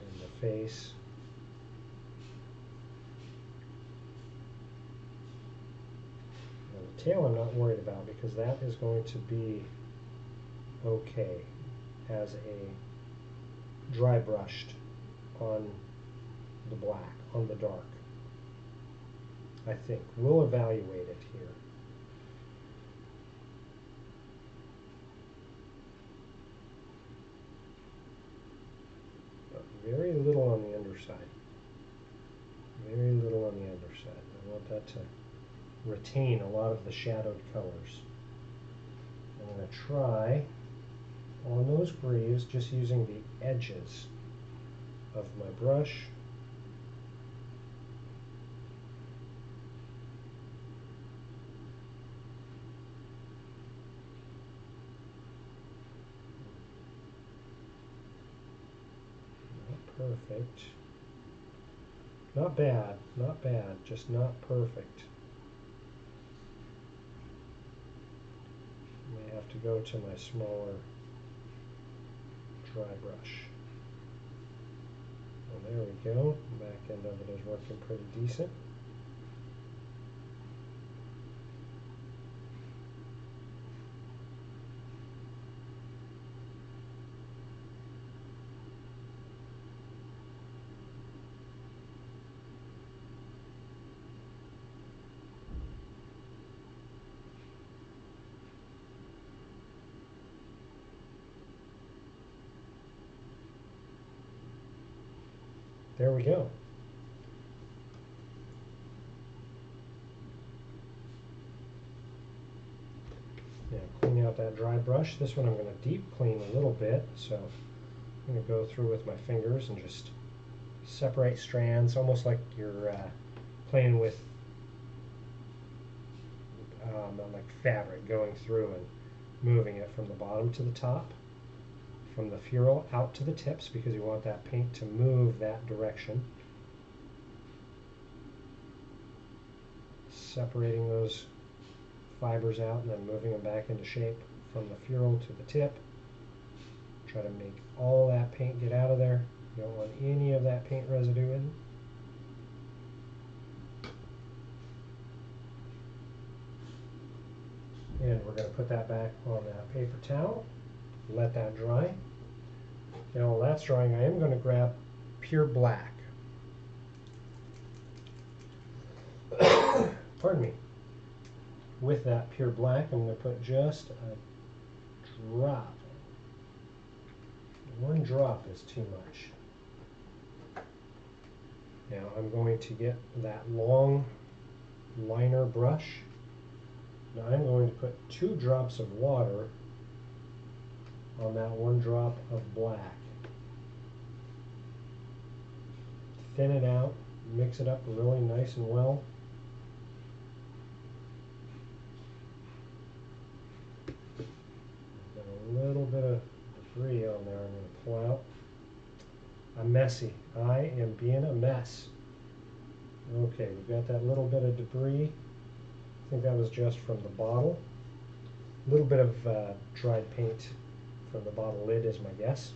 And the face. Tail I'm not worried about because that is going to be okay as a dry brushed on the black, on the dark. I think. We'll evaluate it here. But very little on the underside. Very little on the underside. I want that to retain a lot of the shadowed colors. I'm going to try on those greaves just using the edges of my brush. Not perfect. Not bad, just not perfect. I have to go to my smaller dry brush. Well, there we go. The back end of it is working pretty decent. There we go. Now clean out that dry brush. This one I'm going to deep clean a little bit, so I'm going to go through with my fingers and just separate strands, almost like you're playing with like fabric, going through and moving it from the bottom to the top, from the ferrule out to the tips, because you want that paint to move that direction. Separating those fibers out and then moving them back into shape from the ferrule to the tip. Try to make all that paint get out of there. You don't want any of that paint residue in. And we're going to put that back on that paper towel. Let that dry. Now while that's drying, I am going to grab pure black. Pardon me. With that pure black, I'm going to put just a drop. One drop is too much. Now I'm going to get that long liner brush. Now I'm going to put 2 drops of water on that 1 drop of black. Thin it out, mix it up really nice and well. Well, I'm messy. I am being a mess. Okay, we've got that little bit of debris. I think that was just from the bottle. A little bit of dried paint from the bottle lid is my guess.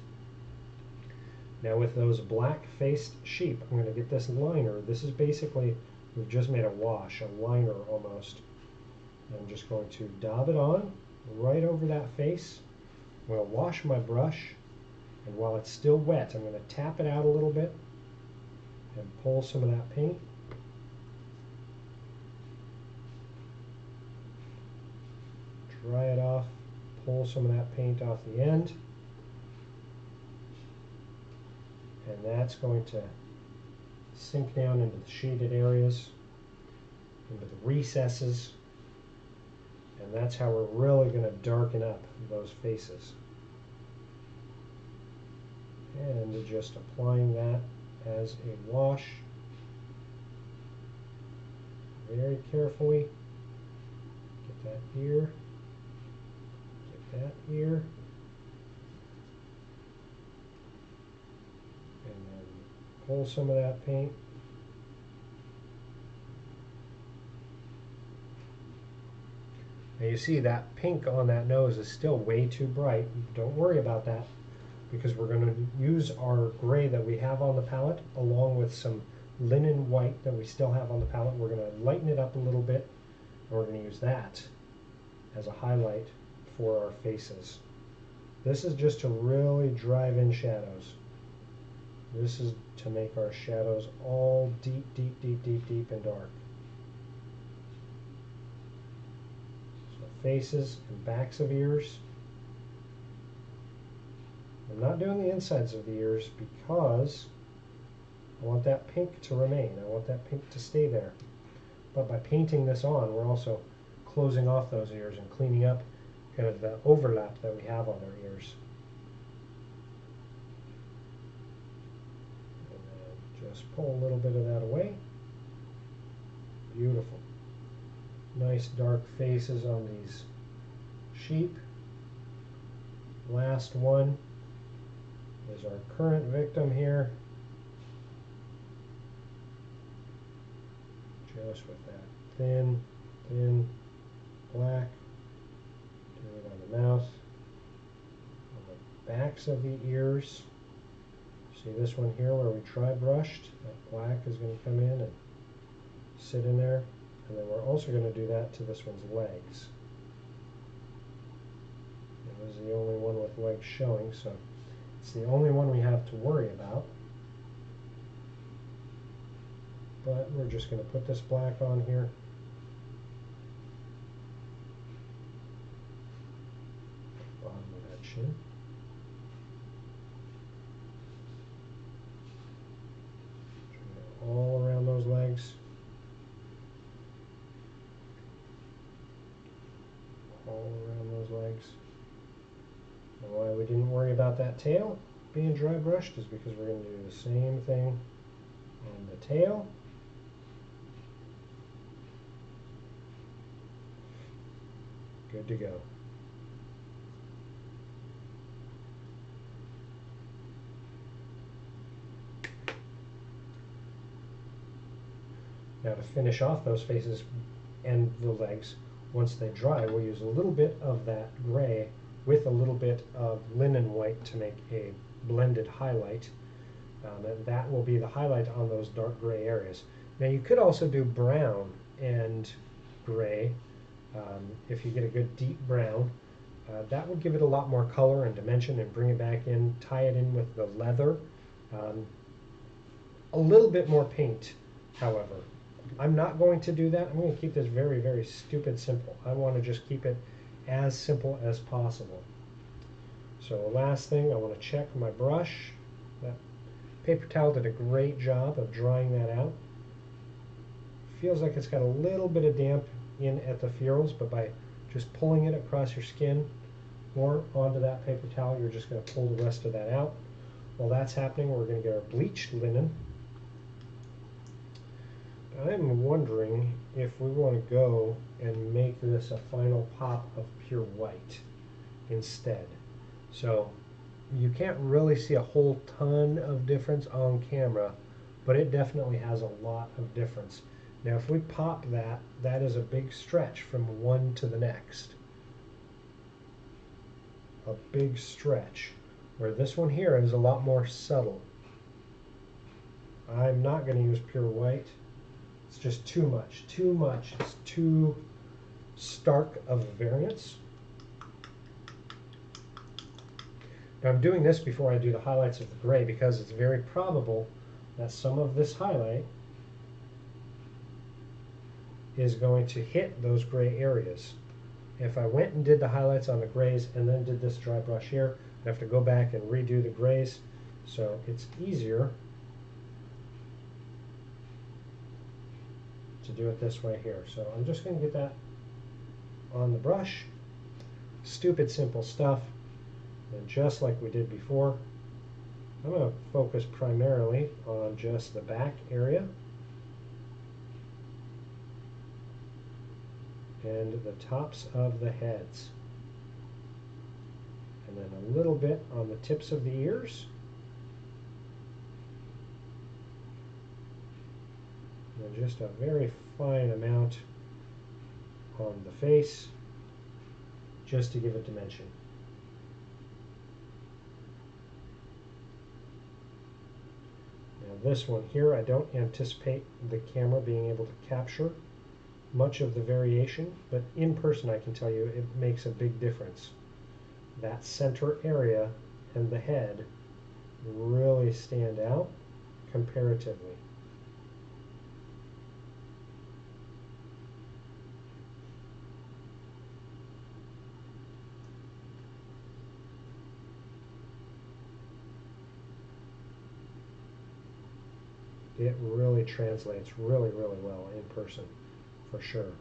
Now with those black-faced sheep, I'm going to get this liner. This is basically, we've just made a wash, a liner almost. I'm just going to dab it on right over that face. I'm going to wash my brush, and while it's still wet, I'm going to tap it out a little bit and pull some of that paint. Dry it off, pull some of that paint off the end, and that's going to sink down into the shaded areas, into the recesses, and that's how we're really going to darken up those faces. And just applying that as a wash very carefully. Get that here. That here, and then pull some of that paint. Now you see that pink on that nose is still way too bright. Don't worry about that, because we're going to use our gray that we have on the palette along with some linen white that we still have on the palette. We're going to lighten it up a little bit, and we're going to use that as a highlight for our faces. This is just to really drive in shadows. This is to make our shadows all deep, deep, deep, deep, deep and dark. So faces and backs of ears. I'm not doing the insides of the ears because I want that pink to remain. I want that pink to stay there. But by painting this on, we're also closing off those ears and cleaning up kind of the overlap that we have on our ears. And then just pull a little bit of that away. Beautiful. Nice dark faces on these sheep. Last one is our current victim here. Just with that thin black. Do it on the mouth, on the backs of the ears. See this one here where we tri-brushed? That black is going to come in and sit in there. And then we're also going to do that to this one's legs. It was the only one with legs showing, so it's the only one we have to worry about. But we're just going to put this black on here. Bottom of that chin. All around those legs. All around those legs. And why we didn't worry about that tail being dry brushed is because we're going to do the same thing on the tail. Good to go. Now to finish off those faces and the legs, once they dry, we'll use a little bit of that gray with a little bit of linen white to make a blended highlight. And that will be the highlight on those dark gray areas. Now you could also do brown and gray. If you get a good deep brown, that would give it a lot more color and dimension and bring it back in, tie it in with the leather. A little bit more paint, however. I'm not going to do that. I'm going to keep this very, very stupid simple. I want to just keep it as simple as possible. So last thing, I want to check my brush. That paper towel did a great job of drying that out. Feels like it's got a little bit of damp in at the ferrules, but by just pulling it across your skin or onto that paper towel, you're just going to pull the rest of that out. While that's happening, we're going to get our bleached linen. I'm wondering if we want to go and make this a final pop of pure white instead. So you can't really see a whole ton of difference on camera, but it definitely has a lot of difference. Now if we pop that, that is a big stretch from one to the next. A big stretch. Where this one here is a lot more subtle. I'm not going to use pure white. It's just too much. Too much. It's too stark of a variance. Now I'm doing this before I do the highlights of the gray because it's very probable that some of this highlight is going to hit those gray areas. If I went and did the highlights on the grays and then did this dry brush here, I have to go back and redo the grays, so it's easier to do it this way here. So I'm just going to get that on the brush. Stupid simple stuff, and just like we did before, I'm going to focus primarily on just the back area and the tops of the heads. And then a little bit on the tips of the ears. And just a very fine amount on the face, just to give it dimension. Now this one here, I don't anticipate the camera being able to capture much of the variation, but in person I can tell you it makes a big difference. That center area and the head really stand out comparatively. It really translates really well in person, for sure.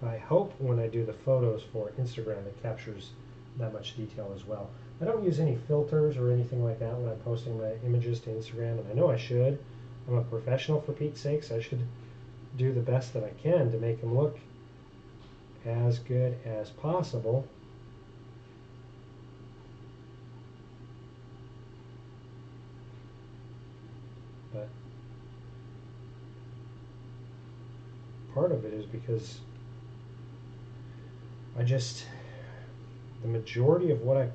I hope when I do the photos for Instagram it captures that much detail as well. I don't use any filters or anything like that when I'm posting my images to Instagram, and I know I should. I'm a professional, for Pete's sakes. I should do the best that I can to make them look as good as possible. But part of it is because the majority of what I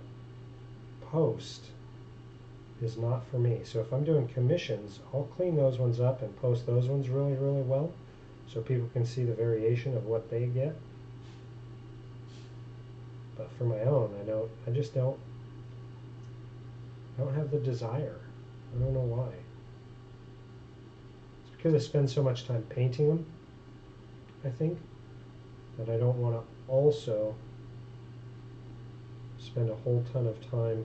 post is not for me. So if I'm doing commissions, I'll clean those ones up and post those ones really well, so people can see the variation of what they get. But for my own, I just don't have the desire. I don't know why. It's because I spend so much time painting them, I think, that I don't want to also spend a whole ton of time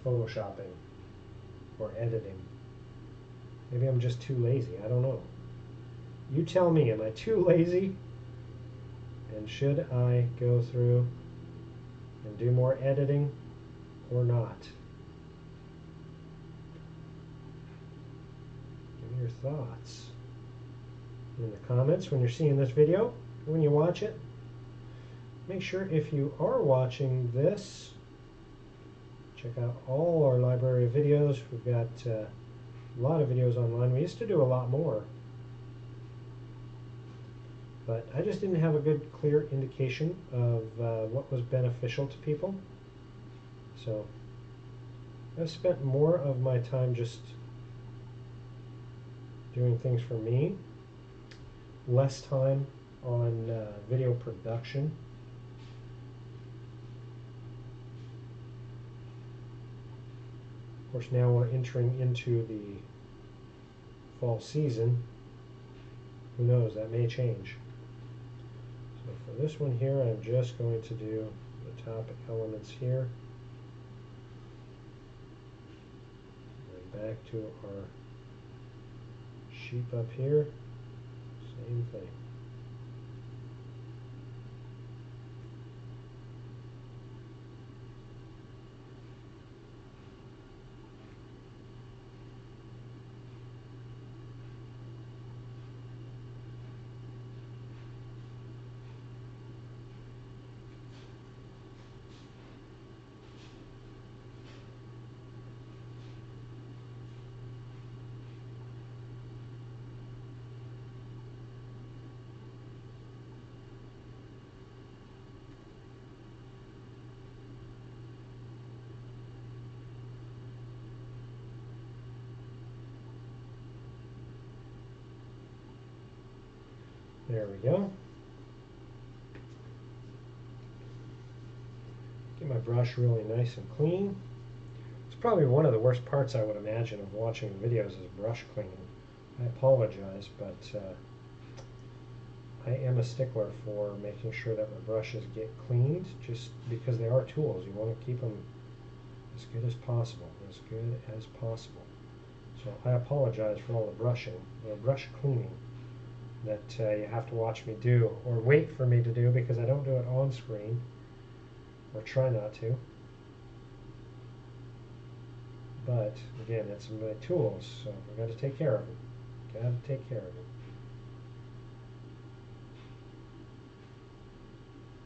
photoshopping or editing. Maybe I'm just too lazy. I don't know. You tell me, am I too lazy? And should I go through and do more editing or not? Give me your thoughts in the comments when you're seeing this video, when you watch it. Make sure if you are watching this, check out all our library of videos. We've got a lot of videos online. We used to do a lot more, but I just didn't have a good, clear indication of what was beneficial to people. So I've spent more of my time just doing things for me, less time on video production. Of course, now we're entering into the fall season. Who knows, that may change. So for this one here, I'm just going to do the top elements here. And back to our sheep up here, same thing. There we go. Get my brush really nice and clean. It's probably one of the worst parts, I would imagine, of watching videos is brush cleaning. I apologize, but I am a stickler for making sure that my brushes get cleaned, just because they are tools. You want to keep them as good as possible, as good as possible. So I apologize for all the brushing, or brush cleaning that you have to watch me do, or wait for me to do, because I don't do it on screen, or try not to. But again, it's my tools, so we got to take care of them. Got to take care of them.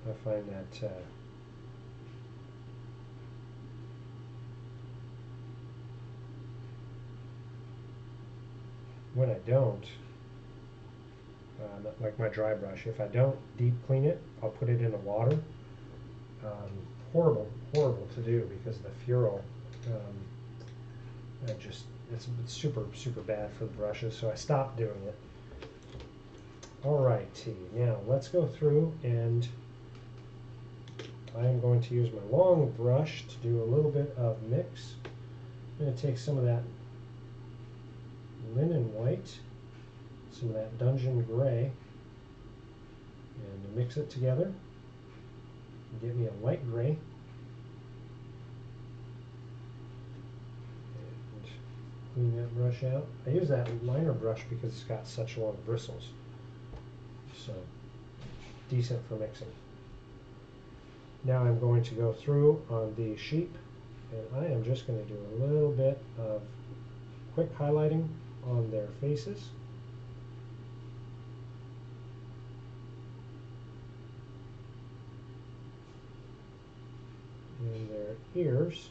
I find that when I don't, like my dry brush, if I don't deep clean it, I'll put it in the water. Horrible to do, because the furel, it's super bad for the brushes, so I stopped doing it. Alrighty, now let's go through, and I am going to use my long brush to do a little bit of mix. I'm going to take some of that linen white, some of that dungeon gray, and mix it together and get me a light gray. And clean that brush out. I use that liner brush because it's got such long bristles, so decent for mixing. Now I'm going to go through on the sheep, and I am just going to do a little bit of quick highlighting on their faces. And their ears.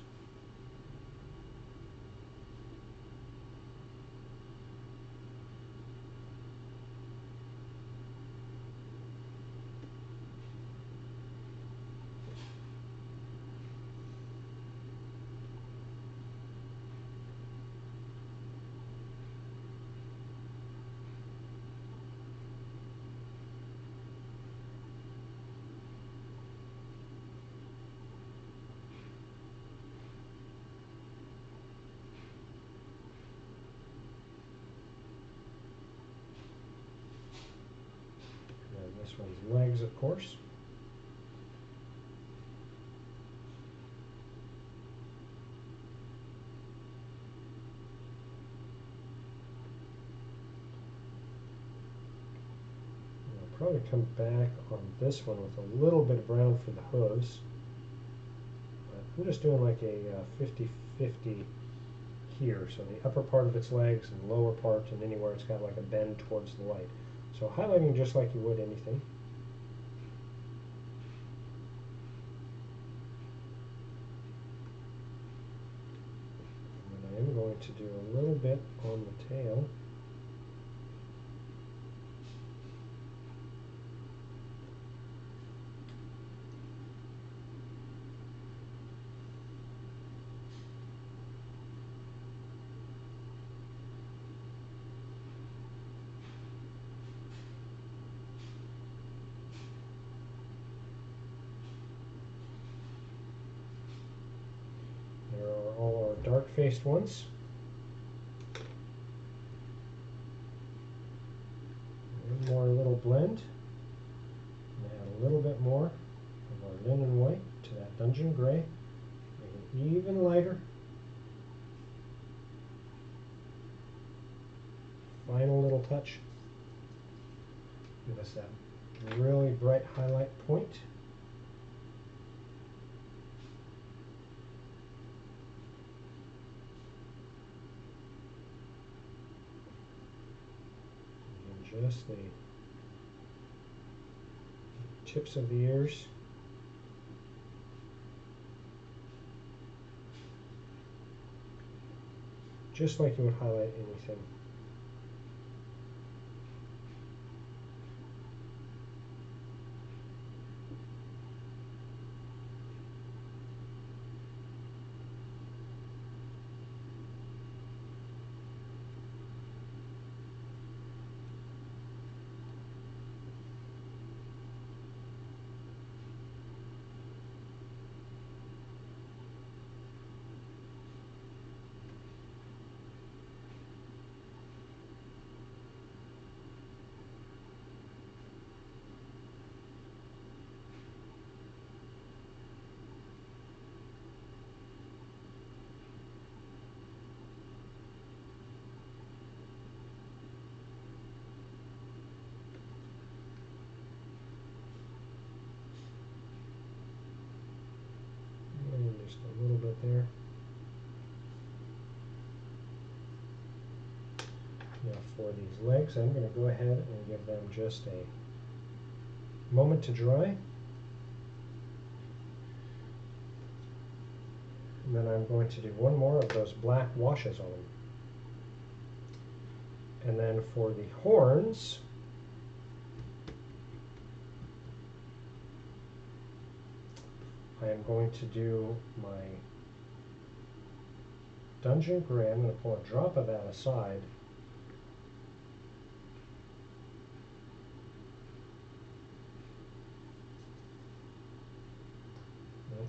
This one's legs, of course. I'll probably come back on this one with a little bit of brown for the hooves. I'm just doing like a 50-50 here, so the upper part of its legs and lower part, and anywhere it's got like a bend towards the light. So highlighting just like you would anything. And I am going to do a little bit on the tail. There are all our dark-faced ones. One more little blend. And add a little bit more of our linen white to that dungeon gray. Make it even lighter. Final little touch. Give us that really bright highlight point. Just the tips of the ears. Just like you would highlight anything. there. Now for these legs, I'm going to go ahead and give them just a moment to dry. And then I'm going to do one more of those black washes on them. And then for the horns, I am going to do my Dungeon Gray. I'm going to pull a drop of that aside.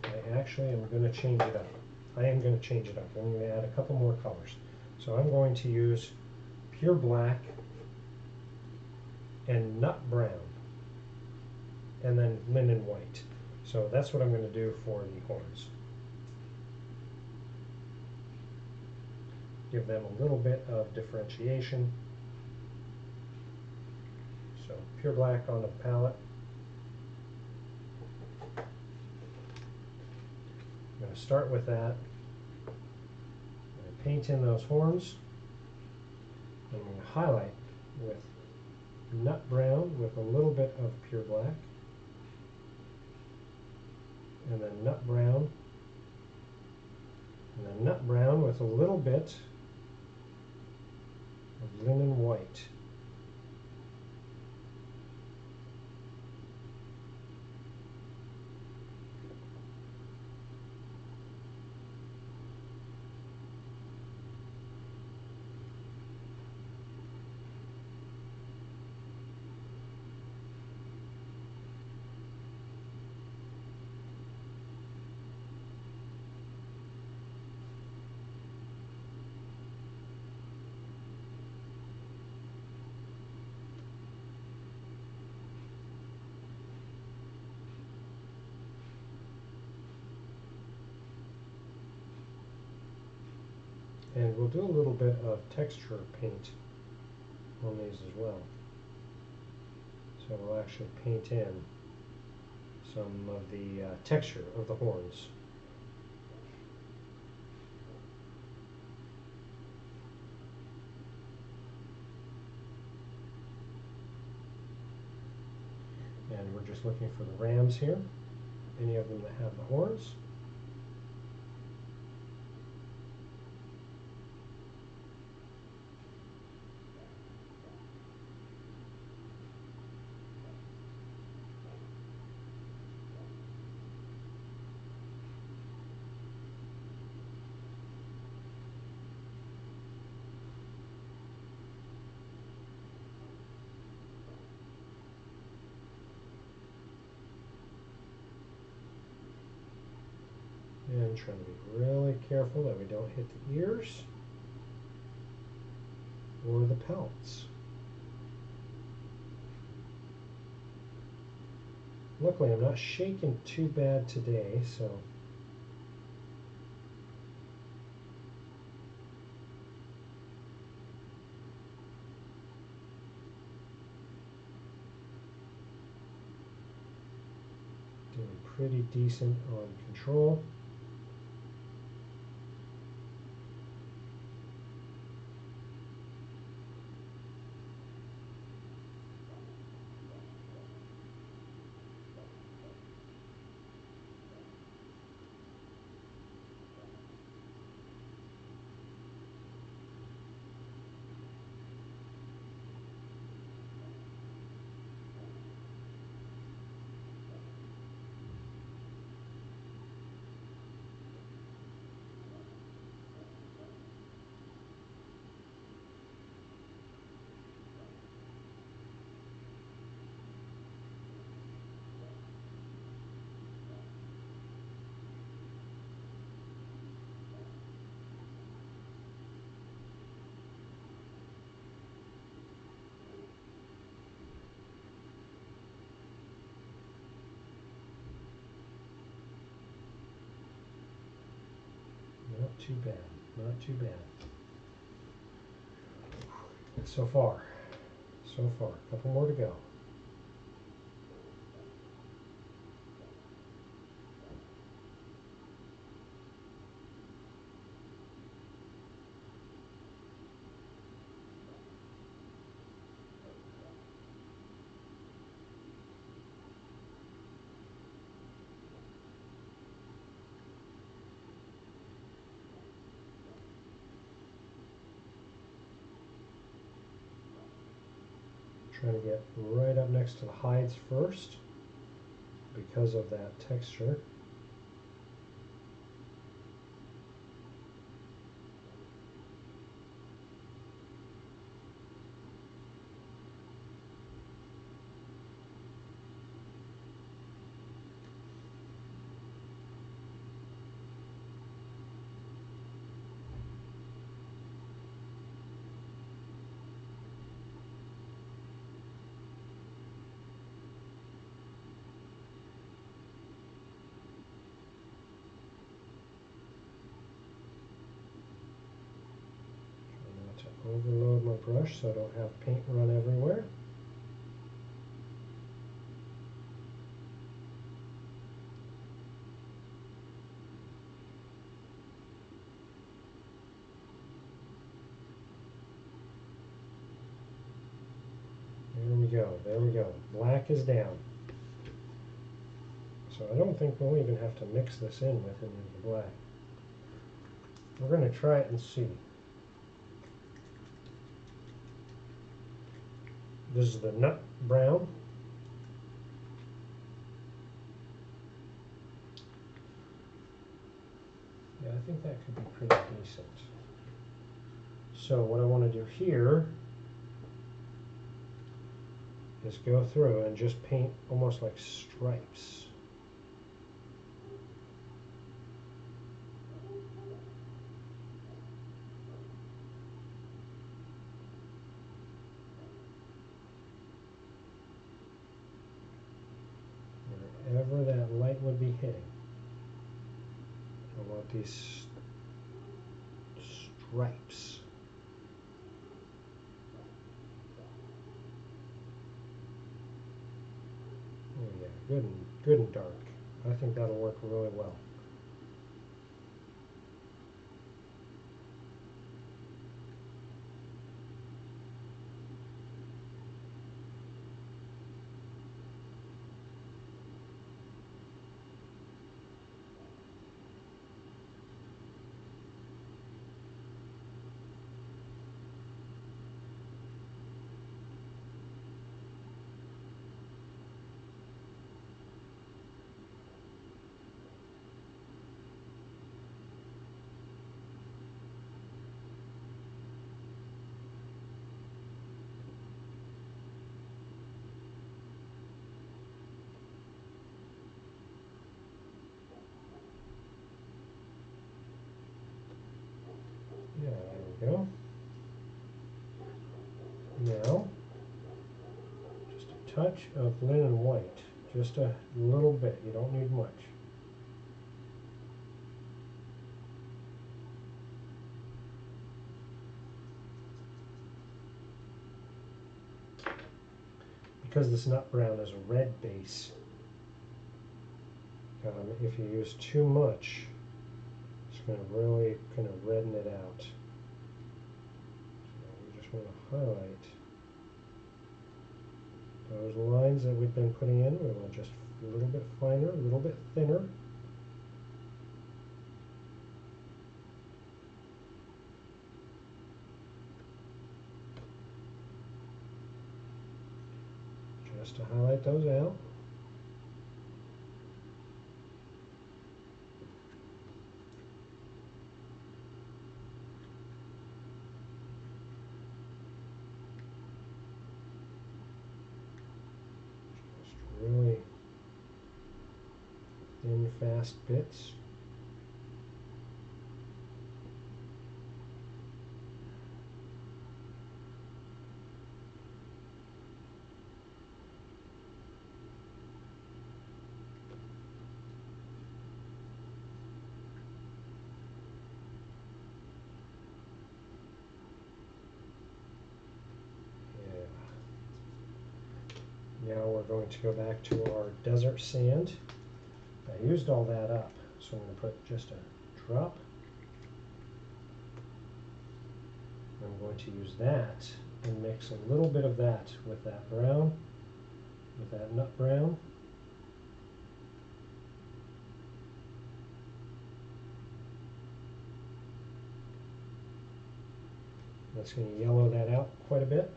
I actually am going to change it up. I am going to change it up. I'm going to add a couple more colors. So I'm going to use pure black and nut brown, and then linen white. So that's what I'm going to do for the horns. Give them a little bit of differentiation. So pure black on the palette. I'm going to start with that. I'm going to paint in those horns. I'm going to highlight with nut brown with a little bit of pure black. And then nut brown. And then nut brown with a little bit of linen white. And we'll do a little bit of texture paint on these as well. So we'll actually paint in some of the texture of the horns. And we're just looking for the rams here, any of them that have the horns. And trying to be really careful that we don't hit the ears or the pelts. Luckily, I'm not shaking too bad today, so doing pretty decent on control. Not too bad, not too bad. So far, a couple more to go. Trying to get right up next to the hides first because of that texture. Overload my brush so I don't have paint run everywhere. There we go, there we go. Black is down. So I don't think we'll even have to mix this in with any of the black. We're going to try it and see. This is the nut brown. Yeah, I think that could be pretty decent. So what I want to do here is go through and just paint almost like stripes. Wherever that light would be hitting. I want these stripes. Oh yeah, good and dark. I think that'll work really well. Yeah, there we go. Now, just a touch of linen white, just a little bit, you don't need much. Because this nut brown is a red base, if you use too much, it's going to really kind of redden it out. So we just want to highlight those lines that we've been putting in. We want just a little bit finer, a little bit thinner. Just to highlight those out. Just really thin, fast bits. Now we're going to go back to our desert sand. I used all that up, so I'm going to put just a drop. I'm going to use that and mix a little bit of that with that brown, with that nut brown. That's going to yellow that out quite a bit.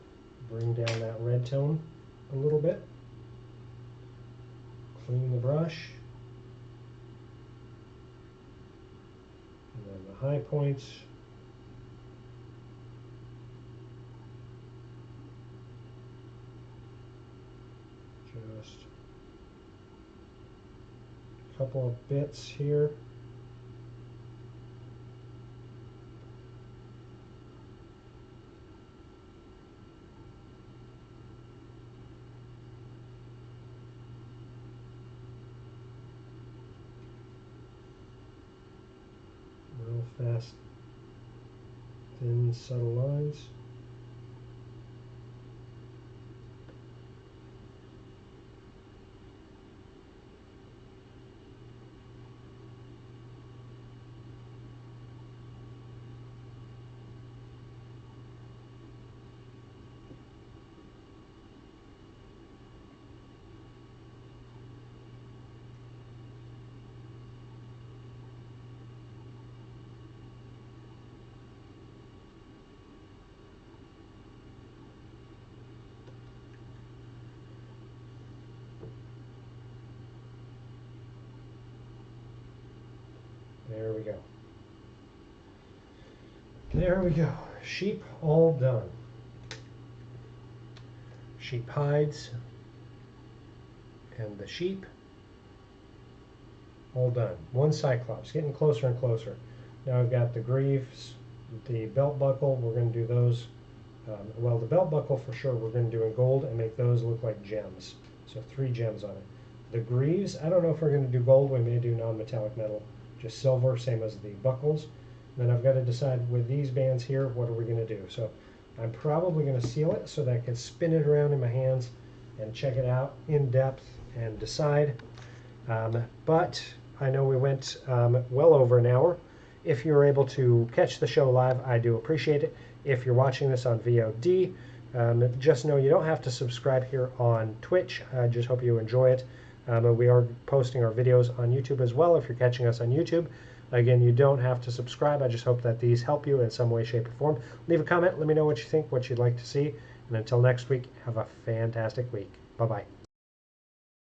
Bring down that red tone a little bit. Clean the brush. And then the high points. Just a couple of bits here. Real fast, thin, subtle lines. There we go. There we go. Sheep all done. Sheep hides and the sheep all done. One Cyclops, getting closer and closer. Now I've got the greaves, the belt buckle, we're going to do those. Well, the belt buckle for sure we're going to do in gold and make those look like gems. So 3 gems on it. The greaves, I don't know if we're going to do gold, we may do non-metallic metal, just silver, same as the buckles. Then I've got to decide with these bands here, what are we going to do? So I'm probably going to seal it so that I can spin it around in my hands and check it out in depth and decide. But I know we went well over an hour. If you're able to catch the show live, I do appreciate it. If you're watching this on VOD, just know you don't have to subscribe here on Twitch. I just hope you enjoy it. We are posting our videos on YouTube as well if you're catching us on YouTube. Again, you don't have to subscribe. I just hope that these help you in some way, shape, or form. Leave a comment. Let me know what you think, what you'd like to see. And until next week, have a fantastic week. Bye-bye.